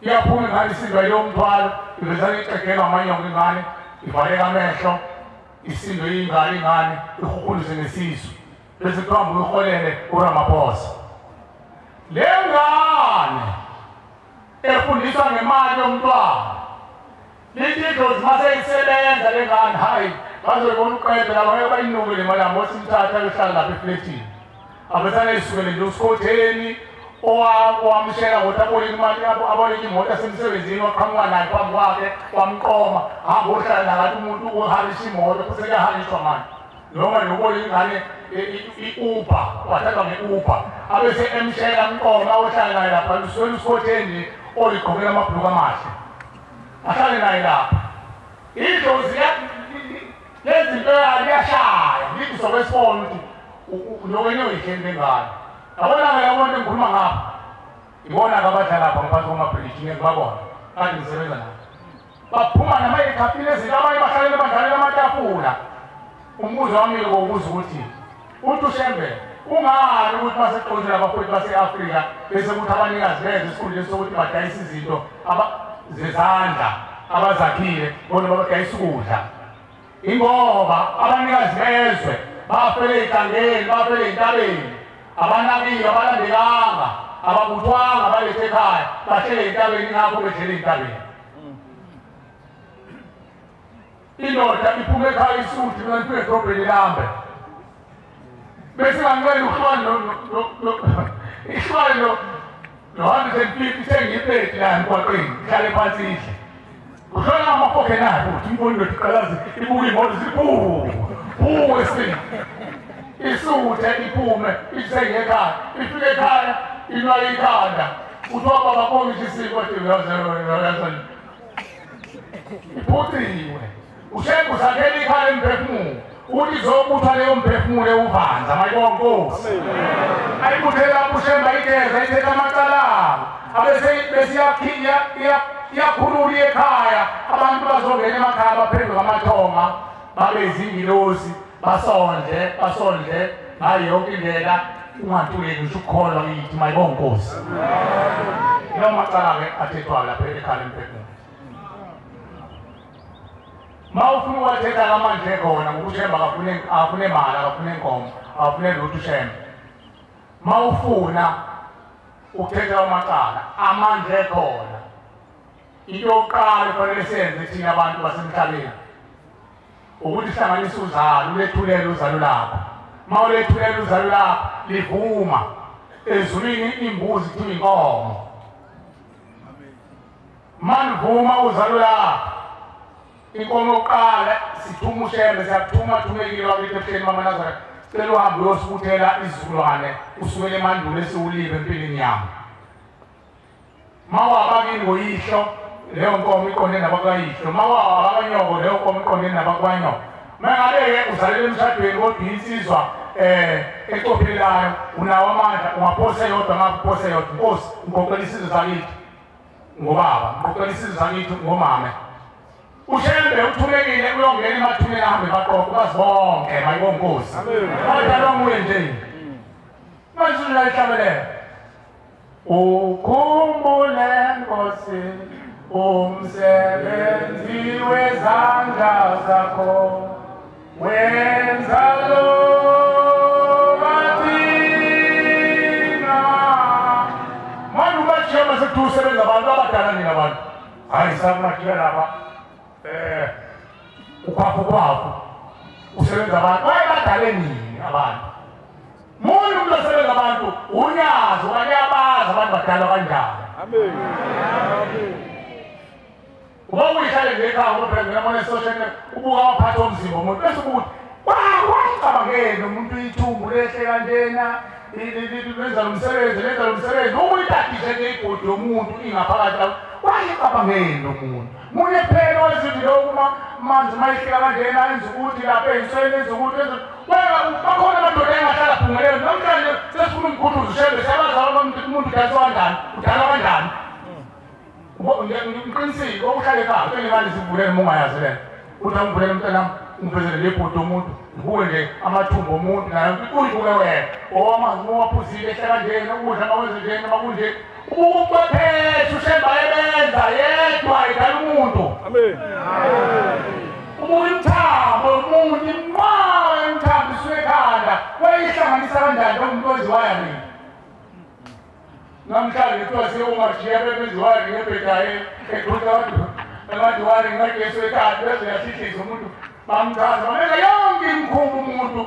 iyaphuma ingane isindwa yilowo mthwalo ivezane ixegelwa amanyongo ingane ivaleka amehlo isindwe ingane ihuhuluze ngesisu bese kuhamba uyiholele uRamaphosa le ngane efundiswa ngemali yomntwana lithi idlozi maseyisebenza le ngane hayi bazoyibona uqede laba ngeke bayinuke le mali yami osimthatha behlala lapha efletini abesane isukele nje usikhotheni owamshela ngokuthi aboleke imali yabo aboleke imoto yasemsebenzini waqhamuka naye phambi kwakhe wamqoma hamba ohlala nakathi umuntu uharisha imoto futhi kuyaharishwa manje noma noboleka ingane i-Uber wathathwa nge-Uber abese emshela amqoma ohlala naye lapha uswele usikhotheni oligqokela amabhuluku amahle ahlale naye lapha idlozi lezinto liyashaya lithi sokwesibona ukuthi lokwenye uyihleli lengane abona-ke labo nto engikhuluma ngapha ibona-ke abadlala lapha ngaphansi kwamabhriji ngibabona kade ngisebenza nabo baphuma nama-ekhafini ezinto abanye bahlalele badlalela amatafula umbuzo wami-ke kokubuza ukuthi ushembe ungani ukuthi baseqonjela abafundi base-Afrika bese ukuthi abanikazi beze esikhundleni sokuthi badayisa izinto zezandla abazakhile bona babadayisa ukudla ingoba abanikazi bezwe bafele ey'nkangeni bafele ey'ntabeni abanakile abalandelanga ababuthwanga balethe ekhaya bahlele ey'ntabeni ngakho behlele ey'ntabeni indoda iphume ekhaya isuthi mina ngifike edrobheni lambe bese ngangicela ihlwane no-150 sengiyiplethi la emgwaqeni ihlale phansi ihle kuhlala amafokhe nayo ukuthi imboni ndoda iqalazi ibuke imoto ziphuu esini isuthe iphume isengekhaya ifike ekhaya inwale ikhanda kuthiwa baba kongisho isiko iphuthiwe ushembe usakhela ikhala emphefumulo ukuthi izobuthwa leyo mphefumulo ewuvanza mayibonke Nkosi ayibuthele lapho ushembe ayigeza ithetha amacalawo bese iyakhulula ekhaya abantu bazongena emakhaya baphenduka amathonga babe izingilosi basondle ngayo yonke indlela ungantuleki ngisho ukukholwa kithi mayibonke Nkosi lawo macala-ke athethwayo lapha ekhaya emphefumulo ma ufuna uwathetha kamanje khona ngokushemba akafune mali akafune nkomo akafune lutho ushembe ma ufuna ukuthetha amacala amanje khona into yokuqala efanele senze thina abantu basemhlabeni ukuthi hlanganisa uzalo ulethulele uzalo lakho ma ulethulela uzalo lakho livuma ezulwini imbuzi kuthiwa inkomo ma livuma uzalo lakho inkomo yokuqala sithuma ushembe siyakuthuma-thumekile wakithi ebuhleni bamanazareth sicela uhambe uyosibuthela izizukulwane usukele emandulo esiwulive empilini yami ma wabakini ngoyihlo leyo nkomo iqonde nabakwayihlo ma wabakanyoko leyo nkomo iqonde nabakwanyoko ma ngabe-ke uzalele emshadweni kodwa insizwa ecophelelayo unawo amandla ungaphosa yodwa ngakuphose yodwa Nkosi ngiqoqela isizwe sakithi ngobaba ngiqoqela isizwe sakithi ngomame ushembe uthumekile uyongena emathuneni ahambe baqoqe bazibonke mayibonke Nkosi badalwa nguye nje manje uyayihlabelela ukhumbule Nkosi umsebenzi wezandla zakho wenza lo kathina manje ubashema sekuthiwa usebenza abantu abadala nina abantu hayi sakunakile lapha ukhapho usebenza abantu bayabadale nini abantu munye umuntu osebenza abantu unyazo bayabazi abantu badalwa kanjani uba uyihlale ngekhaya uphezela mona esocial ubuka amaphathi omzimba omuntu bese ukuthi wacabangene umuntu ithumbu lehle kanjena lenza lo msebenzi ukuyitadishe ngeyibhodi yomuntu ingaphakathi wayecabangene umuntu munye phela wazithi lokuma manzi mayihleka kanjena enza ukuthi lapha ey'nsweni enza ukuthi bakhona amadoda engahlala phungelelo namhlanje sesifuna umkhuthuza ushembe siyabazala umuntu udalwa kanjani ngiqinisile okuhlale ekhaya kele imali zivulele uma ungayazi lena ukuthi angivulele umntanami ungipezele lebhodi yomuntu ngibuke nje amathumbu omuntu nayo uyibuke wena owamanzi uwaphuzile ehle kanjena ukudla mawenze njena makunje ubuchwepheshe ushemba ebenza yedwa idala umuntu ubuye umthambo omunye inqawe umthambo isuke ekhanda wayihlanganisa kanjani umuntu oziwaya mina namhlanje kuthiwa siyumajiya bebeziwaya ngebhedaye eqhuta amadiwari ngageso ekhanda beze yahlihlisa umuntu bamchaza bameka yonke imikhuba umuntu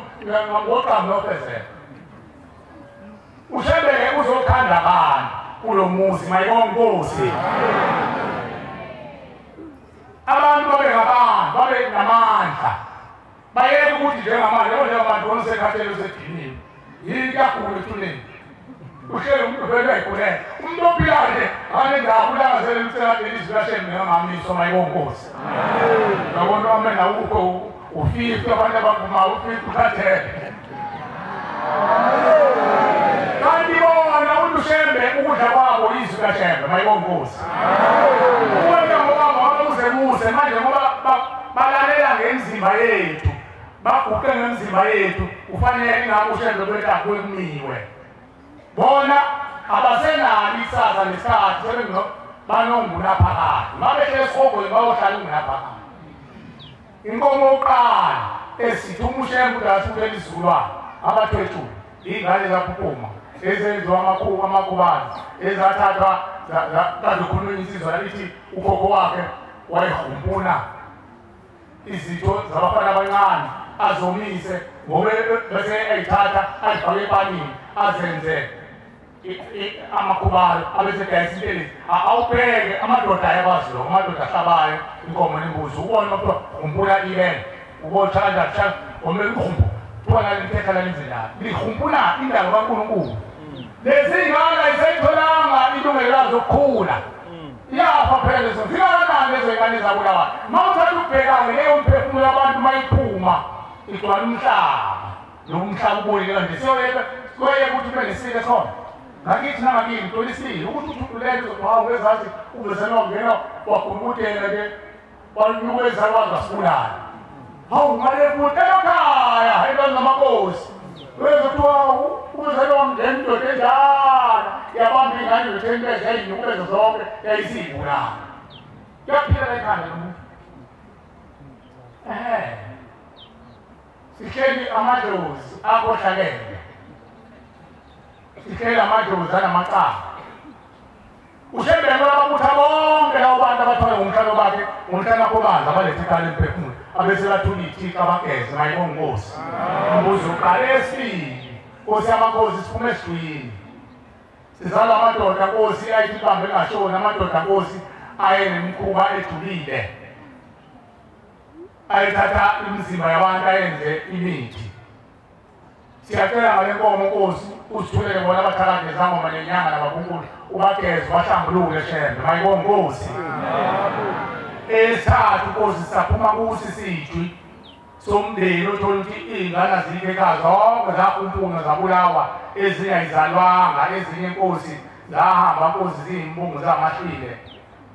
ngoqambo lofezela ushebeke uzokhanda abantu kulo muzi mayibonke Nkosi abantu babe ngabantu babe namandla bayeke ukuthi njengamanje abantu osekhathele usedinini yini kakhulu ethuneni uhlele umuntu vele ayikhulela umuntu ophilayo anendawo ulangazelele umsekade ilizwi lashembe ngamamiso mayibonke Nkosi ngabona wami nawukho ufike abantu abavuma ufike ukhathele kanti bona ushembe ukudla kwabo izwi lashembe mayibonke Nkosi ukwenza ngoba babuze manje ngoba balalela ngemzimba yethu baguqe ngemzimba yethu kufanele ingabe ushembe kwethu akumiwe bona abasenalo isasa nesikhathi banongunaphakade mabehle esikhogweni bayohlala ungunaphakade inkomo yokuqala esithi umushembu lasukela izulwane abathwethu ingane zaphuphuma ezenziwa amakhubazi ezathathwa kazikhulunywa insizwa lalithi ukhokho wakhe wayehumpuna izitho zabafana abancane azomise ngoba bese ayithatha ayifake epanini azenze amakhubayo abese dayisa intelezi awubheke amadoda ayakwazi lokho amadoda ahlabayo inkomo nembuzi ubone ukuthi humpuna ibele ubona kanjani omele ukhumbu bona lithetha lenzela lihumpuna indawo kaNkulunkulu lezi ngane ayisayitholanga ilungelo lazo ukukhula yafa phela lezo zingakanani lezo ngane zabulawa mawuthatha ubhekawe leyo mphefumulo yabantu mayiphuma igcwala umhlaba nomhlaba ubonile nje siyoyeka ukuthi kube nesike khona ngakithi nangakini ntolisile ukuthi uthulele uzohawu ezathi ubezana ungena wakhulukutela ke walukeza wazasibulala hawu ngale futhi ekhaya ebenza amakhosi wezothiwa ubezana wamngena indoda enjalo yabamba ingane yothembeza yinyukubeza zonke yayisibulala yaphila ekhaya nomuntu sihleli amadlozi akhohlakele sihleli amadlozi anamacala ushembele ababutha bonke labo bantu abathole ngomhlalo bakhe ngomhlalo akhobaza abalethe ikhala emphefumulo abese bathula ithika abageze mayibonga Nkosi umbuzo uqale esibili Nkosi yamakhosi siphume esidwini sizala amadoda Nkosi ayithi bambe ngashona amadoda Nkosi ayenemkhuba ejulile ayithatha imizimba yabantu ayenze imithi siyacela ngale nkomo Nkosi usithulele bona abathakade zangoma nenyanga nababunkulu ubageze bahlambulule shembe mayibonga Nkosi esathu Nkosi saphuma kusi sijwi somndeni othola ukuthi ingane zikekazi zonke zakumpuna zabulawa ezinye ayizalwanga ezinye Nkosi zahamba Nkosi ziyimbungu zamahlile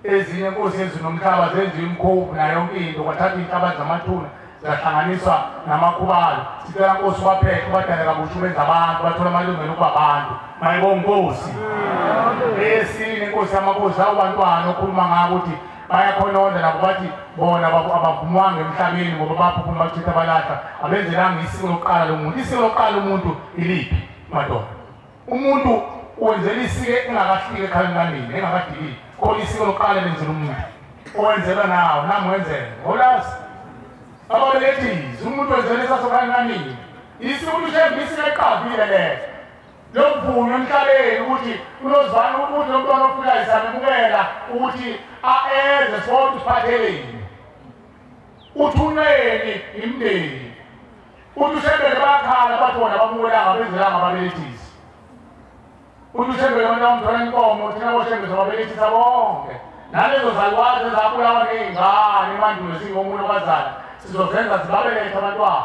ezinye Nkosi ezinomhlaba zenziwe imkhovu nayo yonke into kwathatha inhlaba zamathuna zahlanganiswa namakhubalo sicela Nkosi waphethe ubadale kabusha benza abantu bathola amalungelo okuba abantu mayibonga Nkosi esine Nkosi yamakhosi abantwana okhuluma ngabo ukuthi bayakhononda nabo bathi bona abavumwanga emhlabeni ngoba baphuphuma bakuchitha balahla abenzelanga isiko lokuqala lomuntu isiko lokuqala lomuntu iliphi madoda umuntu wenzela isiko engakahliki ekhalenganini engakadiliki khona isiko lokuqala lenzela umuntu owenzela nawo nami wenzela ngolazi ababelethisi umuntu wenzela esasokhalenganini isiko lushembisile eqavile leso lokuvunywa emhlabeni ukuthi unozivana ukuthi lo mntwana ofikayo samemukela ukuthi aeze sonke usiphatheleni uthunweni imndeni uthi ushembele bakhala bathi bona bamukelanga benzelanga ababelethisi uthi ushembele bona umthwala inkomo thina boshembeza ababelethisa bonke nalezo zalwazi ezabulawa ney'ngane emandulo zingomuntu okazala sizozenza zibabelethe abantwana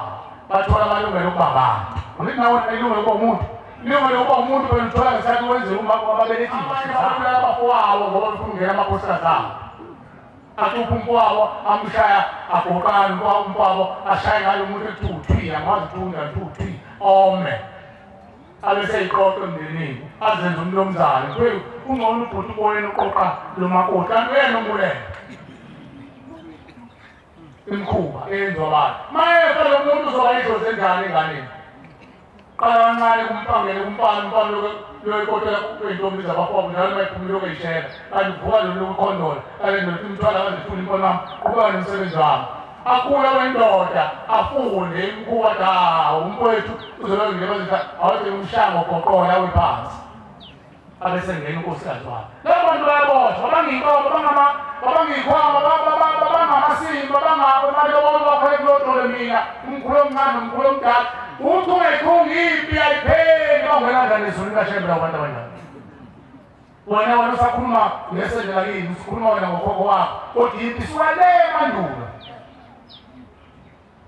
bathola amalungelo okuba abantu angithi nawe ilungelo kuba umuntu ilungelo kuba umuntu beluthola ngesikhathi wenzela ababelethisi ababulala abafowabo ngoba befuna ukungena amakhosikazi abo atupha umfowabo amshaya agoqana umfowabo ashaye ngayo umuntu ethi angwazi ukuthi ome abese yiqoqo emndenini azenze umlomzana kuye ungcono ubhuti uboyeni uqoqa lo makoti kanti uyena omulela imkhuba eyenziwa abantu mayefa lo muntu uzoba yidlozi enjani enganeni qala kancane kumpangele umpano loyikotela kuyintombi zabafowabo njalo mayiphumile lokuyishela kanti uvuka lo lokukhondola kale imthwala kazifuna imponami kuba nomsebenzi wami akula wendoda afunde imkhuba dawo umfowethu uzolongile bazithi awuthi umshango goqola awe phansi abese ngena unkosikazi wakhe labo bantu bayaboshwa babangiyinkomo babangiyikhwama babangamasimba bangamalobolo bakhole kulotole mina umkhulu omncane nomkhulu omdala uthi ungayikhungi impi ayipheli bangena nezulu lingashembela abantu abanjani wena usakhuluma ngesendlela kini usikhuluma wena ngokhokho wakho kodwa impi isuka le mandulo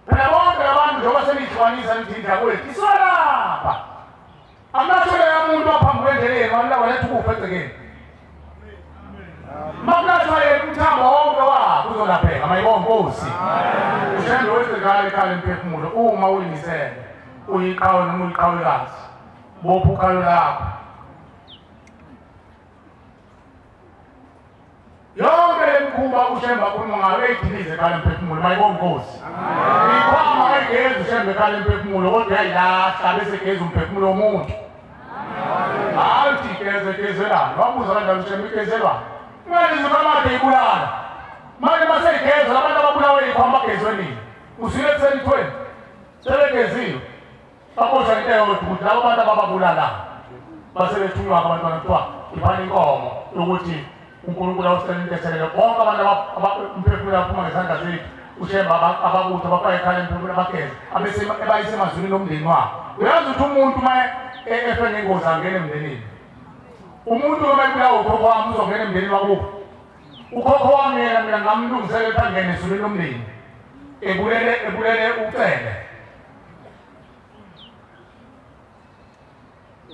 phela bonke abantu njengoba seliyihlukanisa lithi indakwethu isuka lapha amathole yamuntu aphambi kwendleleni waletha ukufa egcekeni makulathiwa yena umthambo wonke wabo uzolapheka mayibonga Nkosi ushembe wenzekala ekhaya emphefumulo uma uyimisele uyiqhawe noma uyiqhawekazi bopha ukhalo lakho yonke lemkhuba ushemba khuluma ngawe idilize ekhaya emphefumulo mayibonge Nkosi ikhwama egezi ushemba ekhaya emphefumulo kodwa uyayilahla bese egezi umphefumulo womuntu hayi uthi gezelana wabuza kanjani ushemba igezelwana imali zikamade ibulala manje maseyigeza labantu ababulawe ikhwama bagezwe nini usile kuselithweni sebegeziwe baboshwa into eyodwa ukuthi labo bantu abababulala basebethunywa abantwana kuthiwa ibani inkomo yokuthi uNkulunkulu awusele inteshelele bonke abantu umphefumulo aphuma ngesandla sethu ushemba ababutho abafaka ekhaya emphefumulo abageze abayise emazulwini omndeni wabo uyazi ukuthi umuntu uma efe ngengozi angene emndenini umuntu uma ebulawa ukhokho wami uzongena emndenini wakubo ukhokho wami yena mina ngamlungisele ukuthi angene ezulwini lomndeni ebulele ucele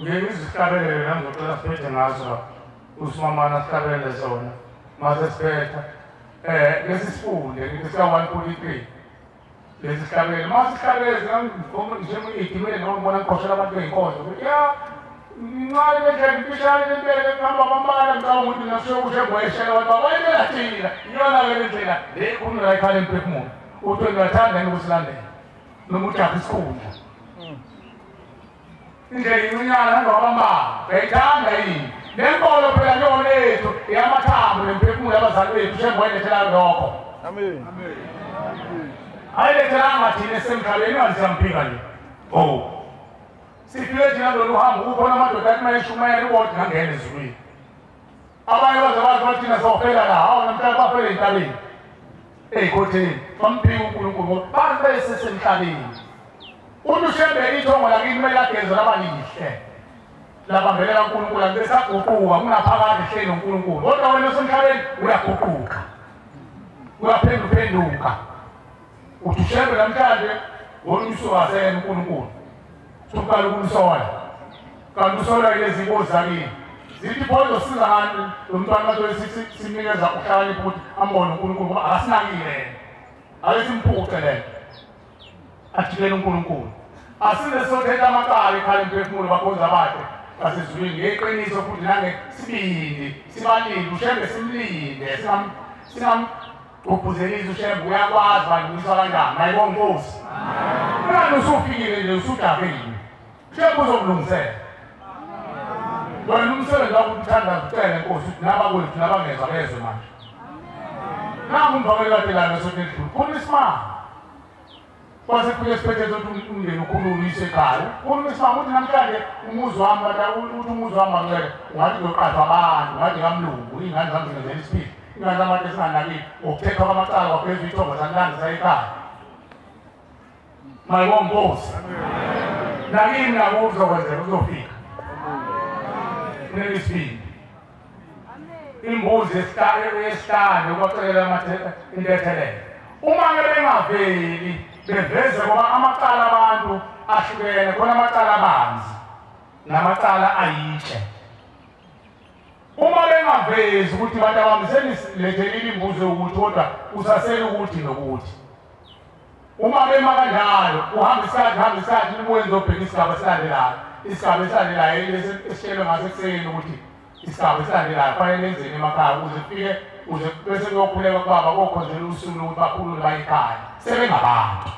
ngizisihlabelele ngizocela siphethe ngazo usimamana sihlabelele zona mase siphetha lesi sifunde ngithi sika 143 lesi sihlabelele mase sihlabelele njengidimele noma ngibona ngikhoshela abantu beyinkonzo ya incane ngendlela impishane lempela ngihamba kwamala ngicabanga ukuthi ngashiyo kushengweshela abantu babayimela thina iyona-ke le ndlela le khulumela ekhaya emphefumulo uthi ngiyathanda yini ukusilandela noma ujaha isikhundla indlela incinyana nangawabambanga uyayithanda yini nenkolo phela yona yethu iyamathambo nemphefumulo yabazali bethu shengwayilethelayo lokho ayilethelanga thina esemhlabeni ingathi siyamphika nje sifike thina lolu uhambo kukhona amadoda athi mayeshumayela iwodi ngangena ezulwini abanye baze bathina sawufela la hawu namhlanje bafele entabeni ey'khotheni bamphika uNkulunkulu ngoba bantu besesemhlabeni uthi ushembele ithongo lakini kumele ageze labalihle labambelela uNkulunkulu angibesaguquka kunaphakade hleli noNkulunkulu kodwa wena osemhlabeni uyaguquka uyaphenduka uthi ushembe namhlanje ngolusuku asena uNkulunkulu suqala ukumsola kanti usola lezi inkozi zakini zithi phozo siza ngani lo mntwana bathi simnikeza ukuhlakanipha ukuthi ambone uNkulunkulu ngoba akasinakile ayisimpuce le athikele uNkulunkulu asinde sothetha amacala ekhaya emphefumulo bakhonza bakhe basezulwini ngeqiniso futhi nange sibindi sibalinde ushembe simlinde singamgqugquzelisi ushembe uyakwazi balungiswa kanjani mayibonge Nkosi manje usufikile nje usudabekile shembe uzokulungisela wena umsebenzi wakho uthanda ucele Nkosi ukuthi nabakwethu nabangezwa bezwe manje nangu umvakelo katelana sothethu khona isimanga kwase kufike siphethe ukuthi umndeni ukhuluma isekhaya khona isimanga ukuthi namhlanje umuzi wami uthi umuzi wami angcwele ungathi ngiyoqathwa abantu ngathi ngamlungu ingane zami zingenzela isiphila ingane zabantu esinganakile ukuthethwa kwamacala kwaphezulu ithongo sanlandisa ekhaya mayibonge Nkosi nakini nakubo kuzokwenzeka uzofika kumele isibindi imbuzi yesihlanu yokubacelela intethelelo uma-ke bengaveli beveze ngoba amacala abantu ahlukene khona amacala abanzi namacala ayitshe uma bengavezi ukuthi bantu abami senilethelile imbuzo yokuthi kodwa usasele ukuthi nokuthi uma bema kanjalo uhamba isikhathi nibuye nizobheka isigaba esilandelayo esihlelwe ngaso ekuseni ukuthi isigaba esilandelayo fanele enzeni emakhaya ukuze bese kuyokhuleka kubaba kokhonzela usuku lokuthi bakhulule bayikhaya sebengabantu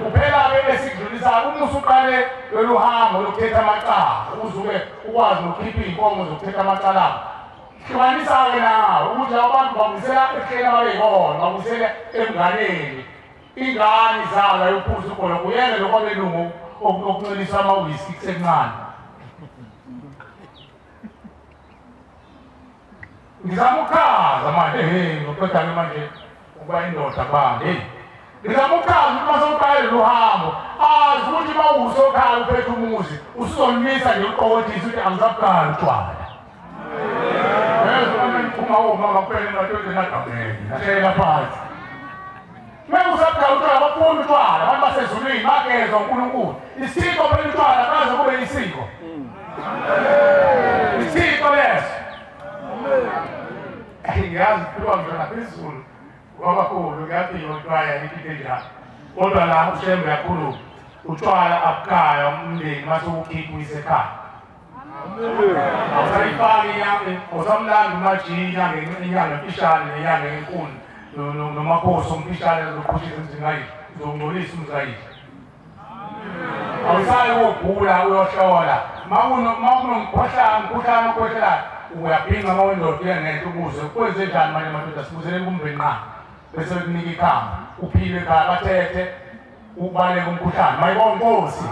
kuphela-ke esikudlulisayo uma usuqale lolu hambo lokuthetha amacala uzuke ukwazi nokukhipha iy'nkomo zokuthetha amacala abo hlukanisa-ke nawe ukuthi labo bantu babuyisela ehleni ababeyibona babuyisele emnganeni ingane izala yophuza ukhona kuyena lokho abelungu okuncelisa amawiski kusekuncane ngizama ukukhaza manje ngoqeda-ke manje ukuba indoda kubande ngizama ukukhaza ukuthi masewuqalele luhambo azi ukuthi uma uwusokhaya uphethe umuzi usuzomisa nje uqokothisa ukuthi angizakukhala utshwala phuma omama kuphela emadodeni agameni ashayela phansi meke usakukhala utshwala bafuna utshwala abantu basezulwini bagezwa uNkulunkulu isiko phela utshwala kaze kube isiko isiko leso ngiyazi kuba ngizona phezulu kwabakhulu kuyaphiwa utshwala liphinde njalo kodwa la ushembe yakhuluma utshwala abukhaya umndeni mase ukhipha uyisekhaya awusayifaki awusamlandi umajinya ngenyanga emfishane nenyanga enkulu nomakhosi omfishane zoqhushisa umzingayisho zongcolisa umzingayisho awusayi wogula uyohlola mawunomkhuhlane okwehlelayo uyaphinga mawendoda uye ngento ukuze kwenze njani manje madoda sibuzelele kumbeni nqa bese bekunika ikhamba uphile ekhaya bathethe ubaleka umkhuhlane mayibona Nkosi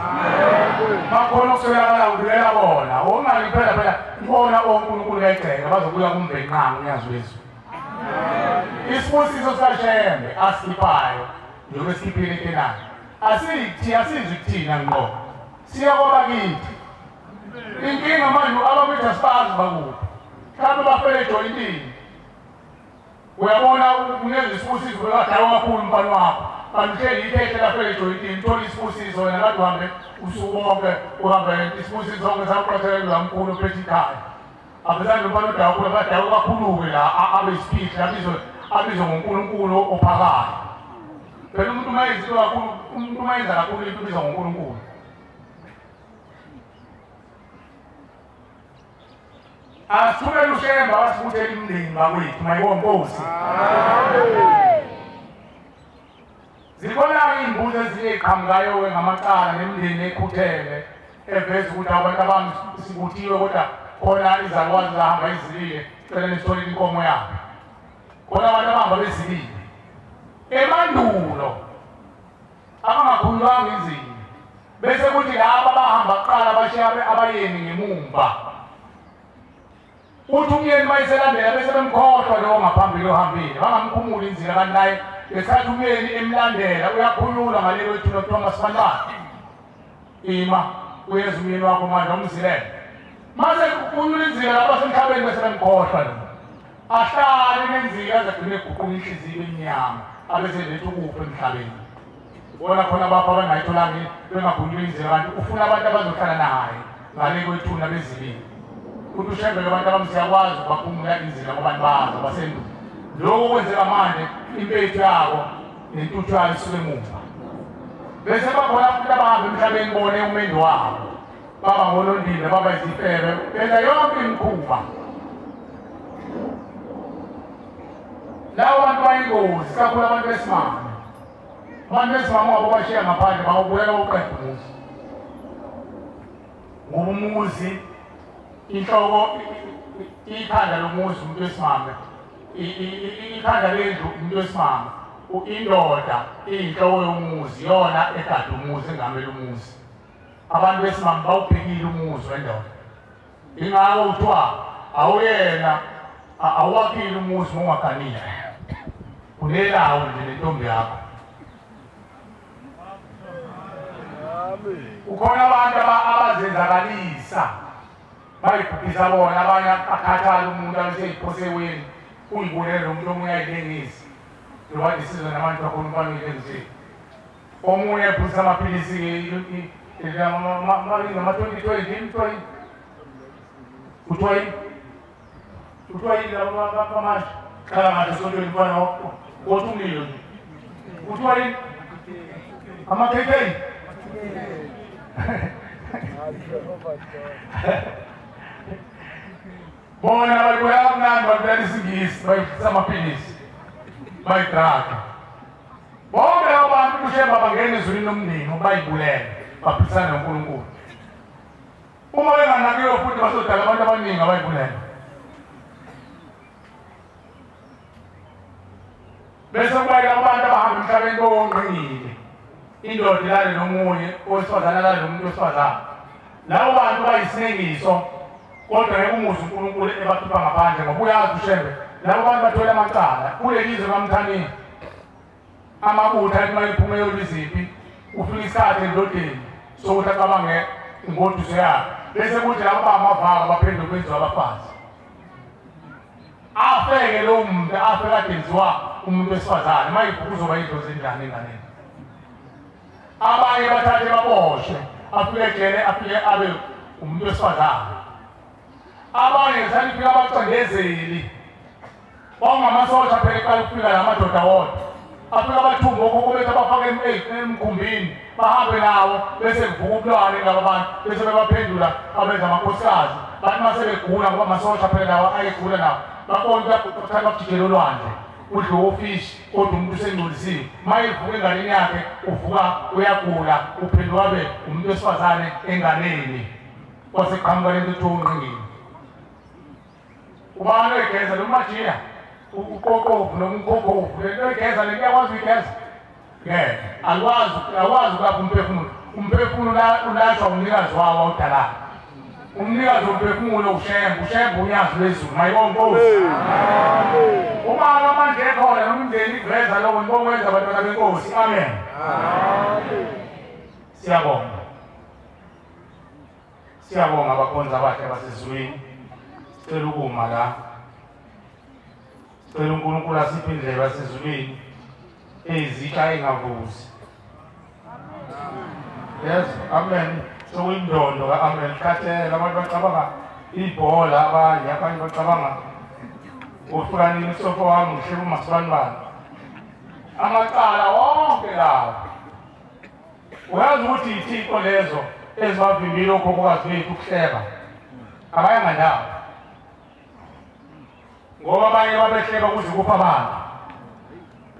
makhona okuswelakala udulela bona ongani phela ibona onkulunkulu kayigceka bazobuya kumbeni nqa unyazi wezwi isibusiso sikashembe asikhiphayo njengoba sikhiphile ekenani asizwi kuthina ngqo siya kwaba kithi inkinga manje abakwethu asibazi bakuphi mhlawumbe bafele ejoyintini uyabona ungenza isibusiso bekadala kakhulu umfana wakho kanti uhleli ithethe lafele ejoyintini uthola isibusiso wena kade uhambe usuku bonke uhambe isibusiso sonke sakuqothelelwa mkhulu ophethe ikhaya abesane nomfana odala badala kakhulu-ke la abe isiphihli abizwe ngonkulunkulu ophakayo phela umuntu uma yenza kakhulu into ubizwa ngonkulunkulu asithumele ushemba wasibuthela imndeni bakwethu mayibona Nkosi zikhona iy'mbuzi ezinye ey'qhamukayo-ke ngamacala nemndeni ekhuthele eveza ukuthi abantu abami sikuthiwe kodwa khona izalukwazi zahamba izilile cela nisitholile inkomo yabo khona abantu abahamba bezilile emandulo abangakhululwanga inzini bese kuthi laba abahamba kuqala bashiya abayeni ngemumva uthi umyeni mayiselandela bese bemkhohlwa lowo ngaphambili ohambile bangamkhumuli inzira kanti naye ngesikhathi umyeni emlandela uyakhululwa ngalelo ethuna kuthiwa masibandane ima uyeza umyeni wakho manje omzilele mase kukhulula inzira lapha semhlabeni bese bemkhohlwa lo ahlale nenzika azagcine eguquka inhliziyo emnyama abeseletha ukuphi emhlabeni bona khona bapha abangayitholanga bengakhulula inzira kanti ufuna abantu abazohlala naye ngale kwethuna bezilile ukuthi ushembele abantu abamsiyakwazi ukubaphumula inzira kubantu bazo basendulo lokho kwenzeka manje impethu yabo nentuthu yayo isuke emuva bese bakhona abantu abahamba emhlabeni bone umendo wabo baba ngolondile baba izifebe benza yonke imikhuba lawo bantu bayingozi kakhulu abantu besimame wabo bashiya ngaphandle bawubuyela uqeda umuzi ngoba umuzi inhloko ikhanda lomuzi umuntu wesimame ikhanda lendlu umuntu wesimame indoda iyinhloko yomuzi yona egada umuzi engamele umuzi abantu besimame bawubhekile umuzi wendoda ingako kuthiwa awuyena awakhile umuzi ungaganile unelawo nje nentombi yakho ukhona abantu abazenzakalisa bayibhubhisa bona abanye akhathala umuntu abeseyiphoseweni uyibulele lo muntu omunye ayilengisi lokade sizwe nabantu bakhona umfana uyilengisi omunye ephuzisa amaphilisi ngama-2020 kuthiwa yini bamanje khala ngathi esontweni mfana wothi umlilo nje kuthiwa yini ama-KK bona bayibuya kamnandi babulala isingisi bayifisa amaphilisi bayidraga bonke labo bantu kushemba bangena ezulwini lomndeni bayibulele baphilisane noNkulunkulu uma benganakiwe futhi bazodala abantu abaningi abayibulele bese kubayela abantu abahamba emhlabeni bowonqingile indoda ilale nomunye owesifazane alale nomuntu wesifazane labo bantu bayisinengiso kodwa ngeke umuzi uNkulunkulu ebakhipha ngaphandle ngoba uyazi ushembe labo bantu bathola amacala kule lizwe kaMthaneni amabutha athi mayiphume yoliziphi ufika isikhathi endodeni sokuthi acabange ingoduso yakhe bese kuthi labo bamavaka baphendule kwenziwa abafazi afeke lo muntu afe kade enziwa umuntu wesifazane mayivuka uzoba idlozi enjani enganeni abanye bathathe baboshwe afike ejele afike abe umuntu wesifazane abanye ngisanifika abacindezeli bangamasosha phela eqala ukufika lamadoda wodwa afika abathumba okhokho bethu abafake emkhumbini bahambe nawo bese kuvuka ubulwane ngaba bantu bese bebaphendula abenza amakhosikazi bathi masebegula ngoba amasosha phela lawa ayegula nawo babona ukuthi bakujikela olwandle udle ofishi kodwa umuntu usengcolisiwe mayivuka enganeni yakhe uvuka uyagula uphendula wabe umuntu wesifazane enganeni kwaseqhamuka lento thongqingini ubani egeza lo majiya uqoqovu nomqoqovu lento egeza le kuyakwazi ukugeza ngeke alwazi ukulapha umphefumulo ulashwa umnikazi wawo awudala umnikazi womphefumulo ushembe unyazi lwezulu mayibonkosi uma amandla ekhona nomndeni iveza lokho nibokwenza abantwana benkosi amen siyabonga abakhonzi abahle basezulwini sicela ukuma la sicela uNkulunkulu asiphe indlela yasezulwini ezitsha engavuzi yes amen sokuyindondo ka-amen khathela abantu bacabanga ibhola abanye bacabanga ufukanini usofo wami ngihleba umasibanibani amacala wonke lawo uyazi ukuthi iy'thixo lezo ezibavimbile okhokhokazi bethu ukuhleba abayanga ndawo ngoba abanye babehleba kuze kupha abantu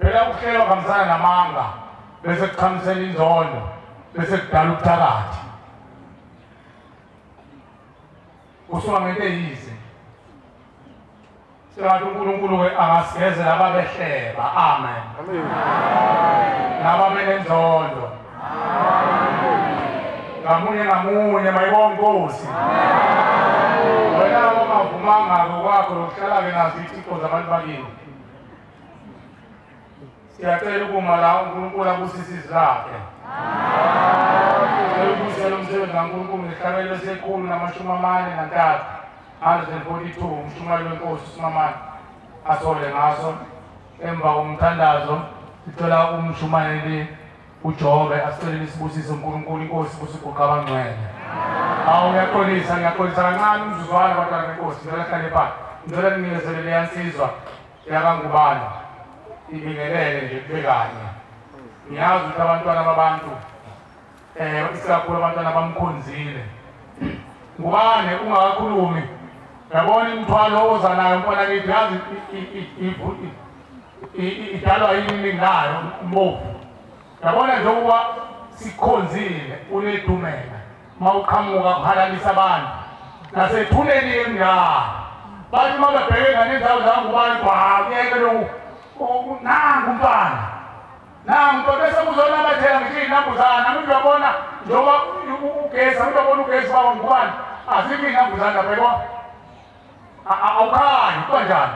phela ukuhleba kuhambisana namanga bese kuchamisela inzondo bese kudala ubuthakathi kusuka ngento eyize singathi uNkulunkulu-ke angasigezela ababehleba amen nababenenzondo ngamunye mayibonke Nkosi wena ongavumanga kwakho lokuhlala-ke nazo iy'thixo zabantu bakini siyacela ukuma la uNkulunkulu abusise izwi lakhe ukubusela umsebenzi kaNkulunkulu ngehlabelo sekhulu nama-43 142 umshumali wenkosi uSimamane asole ngaso emva komthandazo sithola umshumayeli uJobe asicelele isibusiso uNkulunkulu inkosi busiguqa abangcwele ngiyaxolisa kancane umzuzwana abantwana benkosi ngicela hlale phansi ngicela nginikezelele yansizwa yakangubani ibingelele nje kube kanye ngiyazi ukuthi abantwana babantu isikakhulu abantwana bamkhonzile ngubane ungakakhulumi yabona imithwalo oza nayo mpona kithi yazi idalwa yini ngayo mbovu yabona njengoba sikhonzile unedumela mawuqhamuka kuhalalisa abantu nasethuneni emnyama bathi uma bebheka nendawo zangubani kuyeke lokhu nangu umfana nangu bese kuzonamathela ngisho iy'nambuzane abantu uyabona njengoba ugesi abantu babona ugesi baba ngubani azikho iy'nambuzane lapha awukhanyi kanjani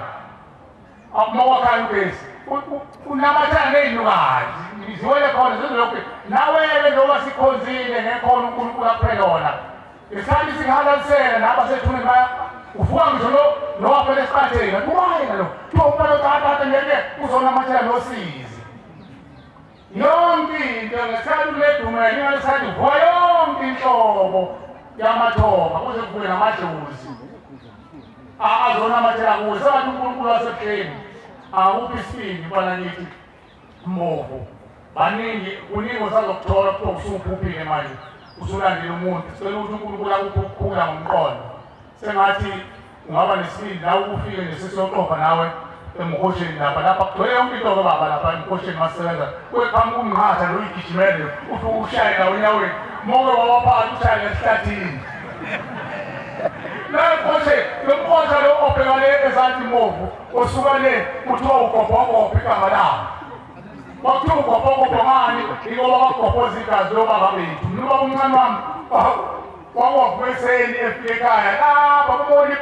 uma wakhanyi ugesi unamathela ngey'nukazi ziwele khona zizilokhu nawele njengoba sikhonzile ngekhono uNkulunkulu aphe lona isikhathi singahalalisela nabasethuneni uvuka ngisho nowafela esiqatheni kuwayena lo umpalotatata ngeke uzonamathela nosizi yonke into ngesikhathi uledumela ingalesikhathi vuka yonke inhlobo yamathonga kuze kubuye namadlozi azonamathela kuwe sengathi uNkulunkulu wasebuhleni akuphi isibindi bana nithi mbovu kuningi usazokuthola kuthiwa usuphuphile manje usulandile umuntu sicela ukuthi uNkulunkulu akuphi ukukhula ngomqondo sengathi ungaba nesibindi la ukufike nesisiyoqopha nawe emhosheni lapha kugcwele yonke into baba lapha emhosheni masebenza kuyeqhamuka umnqatha lo uyigijimele ufike ushaye nawe enyaweni moke wawaphathi ushaye ngesihlathini lomkhosha lo obhekale ezanti mbovu osuka le kuthiwa ugobhogobho igama lawo kwakuthiwa ugobhogobho ngani ingoba bagobhoza igazi lobaba bethu mina ubaba umncane wami wakwaveseni efike ekhaya lapha kubona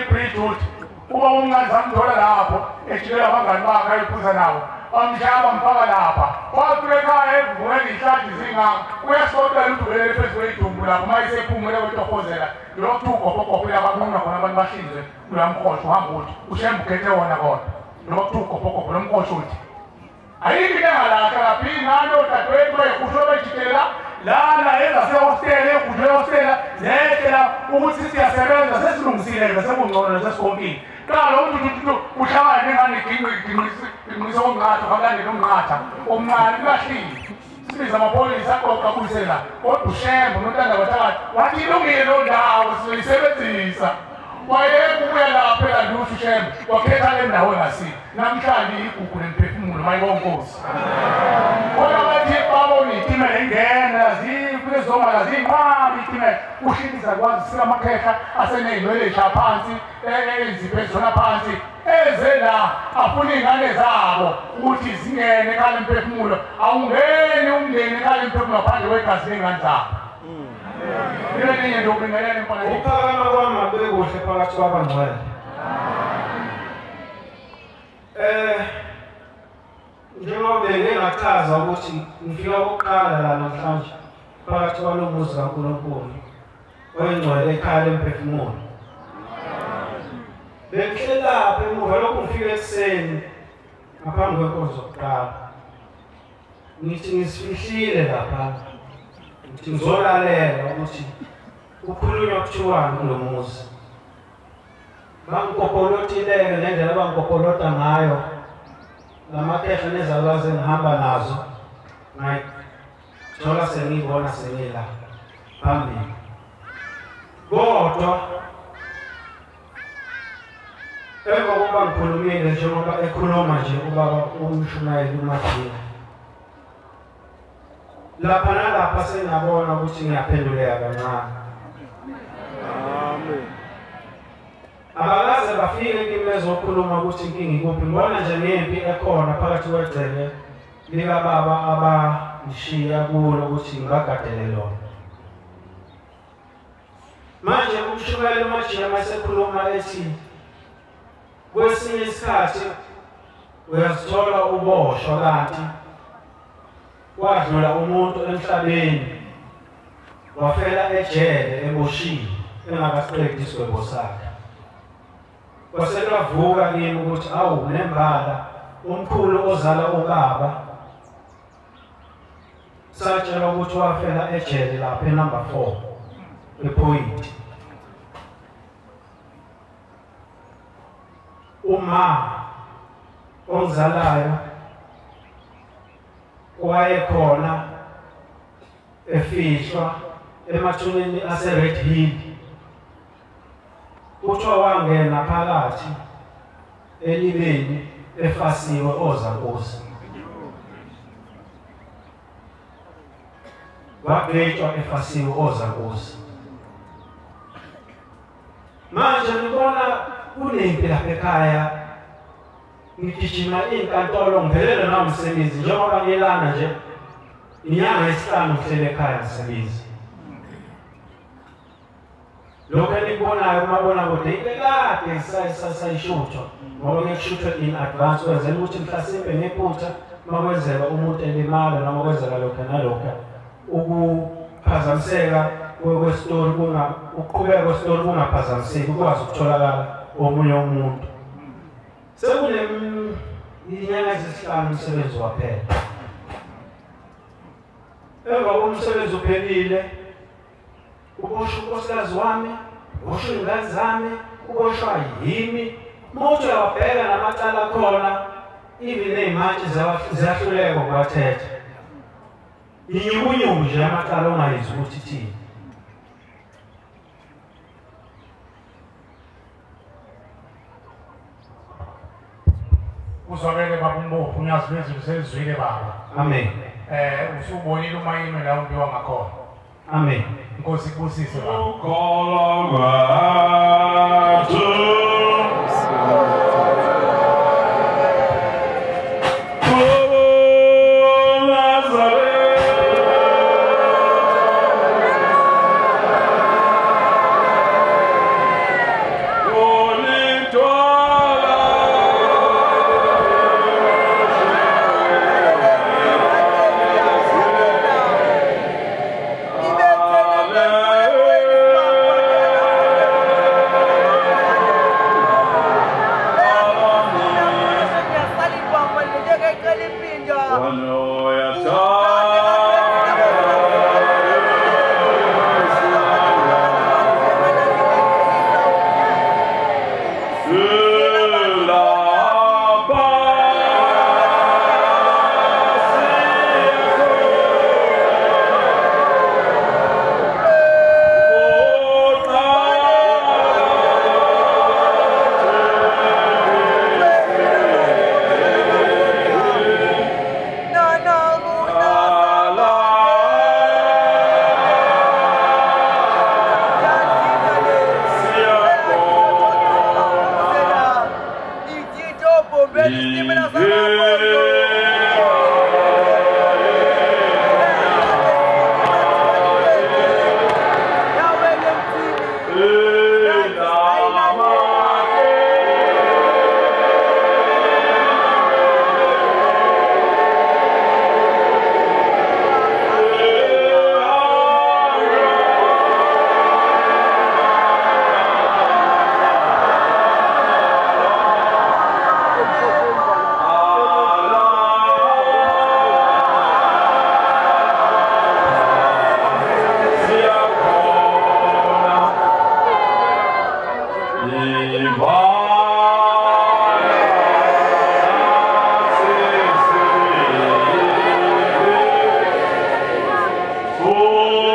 ibridge uthi ubaba umncane zamthola lapho ejikela abangani bakhe ayiphuza nawo bamshaya bamfaka lapha wafika ekhaya evukela iy'hlathi zingaka uyasibotela ukuthi ubelele phezu kwey'dumbu lapho uma isephumele kwetohozela lokhu ugobhogobho uyabakunqa khona abantu bahlinzwe kula mkhosha uhamba uthi ushembe ukhethe wona kodwa lokhu ugobhogobho lo mkhosha uthi ayikho into engalahla laphi ngani odadewethu bayihusho bejikelela lana ezasehostela egudle ehostela zehlela ukuthi siyasebenza sesilungisilele sekungcono sesikonkile qala ukuthi uhlangane nengane iginqise omnqatha kalandela umnqatha omncane kulahlile sibiza amapolisa akabuyisela kodwa ushembo nontanga bathakathi wathi ilungile loo ndawo sizoyisebenzisa wayebuya lapha elandusha ushembo wakhetha le ndawo engasiyo namhlanje igugu lemphefumulo mayibonkosi kodwa bathi babona itimela ingena zifulezoma zinqabi itimela ushiniza kwazi sikamakhehla aseney'nwelesha phansi eziphezu phansi eze la afuna iy'ngane zabo ukuthi zingene ekhaya lemphefumulo awungeni umndeni ekhaya lemphefumulo ngaphandle kwegazi ley'ngane zabo ilelinye nje ukubingelela impala ukuphakama kwami mabe kuhle phakathi kwabangcwele njengoba bengingachaza ukuthi ngifika okokuqala la namhlanje phakathi kwalo muzi kaNkulunkulu oyingcwele ekhaya lemphefumulo bengihleli lapha emuva lokhu ngifike ekuseni ngaphambi kwenkonzo yokuqala ngithi ngisifihlile lapha ngithi ngizolalela ukuthi kukhulunywa kuthiwani kulo muzi bangikokolotileke ngendlela abangikokolota ngayo lamakhehla nezalwazi engihamba nazo ngayithola sengiyibona sengila phambili kodwa emva kokuba ngikhulumile njengoba ekhuluma nje ubaba umshumayeli uMadina lapha nalapha senabona ukuthi ngiyaphenduleka kancane abakaze bafike kimi bezokhuluma ukuthi inkinga ikuphi ngibona nje nempi ekhona phakathi kwegceke likababa abangishiya kulo ukuthi ngibagadele lona manje umshumayeli uMadina mayesekhuluma ethi kwesinye isikhathi uyazithola uboshwa kanti wadlula umuntu emhlabeni wafela ejele eboshiwe engakasiqedi isigwebo sakhe kwasekavuka kimi ukuthi awu nembala umkhulu ozala ubaba satshelwa ukuthi wafela ejele lapha enumber 4 ePoint uma ongizalayo wayekhona efihlwa emathuneni ase-Red Hill kuthiwa wangena phakathi elibeni efasiwe ozakuza wagwetshwa efasiwe ozakuza manje ngibona kunempi lapha ekhaya ngigijima inkantolo ngiphelele namsebenzi njengoba ngilana nje inyanga yesihlanu ngihlele ekhaya ngisebenzi lokho engikubonayo umabona kude ikade sayishuthwa ngoba ngikushuthwa in advance wenzela ukuthi mhlasimpe ngephutha makwenzeka umuntu elimala noma kwenzeka lokho nalokho ukuphazamiseka kwestori ukuqhubeka kwestori kungaphazamiseki ukwazi ukutholakala omunye umuntu inyanga ezisihlanu umsebenzi waphela emva komsebenzi uphelile uboshwa unkosikazi wami uboshwa iy'ngane zami uboshwa yimi umuntu uyawabheka namacala khona even ney'mantshi ziyahluleka ukuwathetha inyukunyuku nje amacala ongayizwa ukuthi ithini uzwakele baba umbophu unyazi bezulu selizwile baba amen usubonile umayime la umbiwa ngakhona amen inkosi ikubusise baba ukholwa kwethu Oh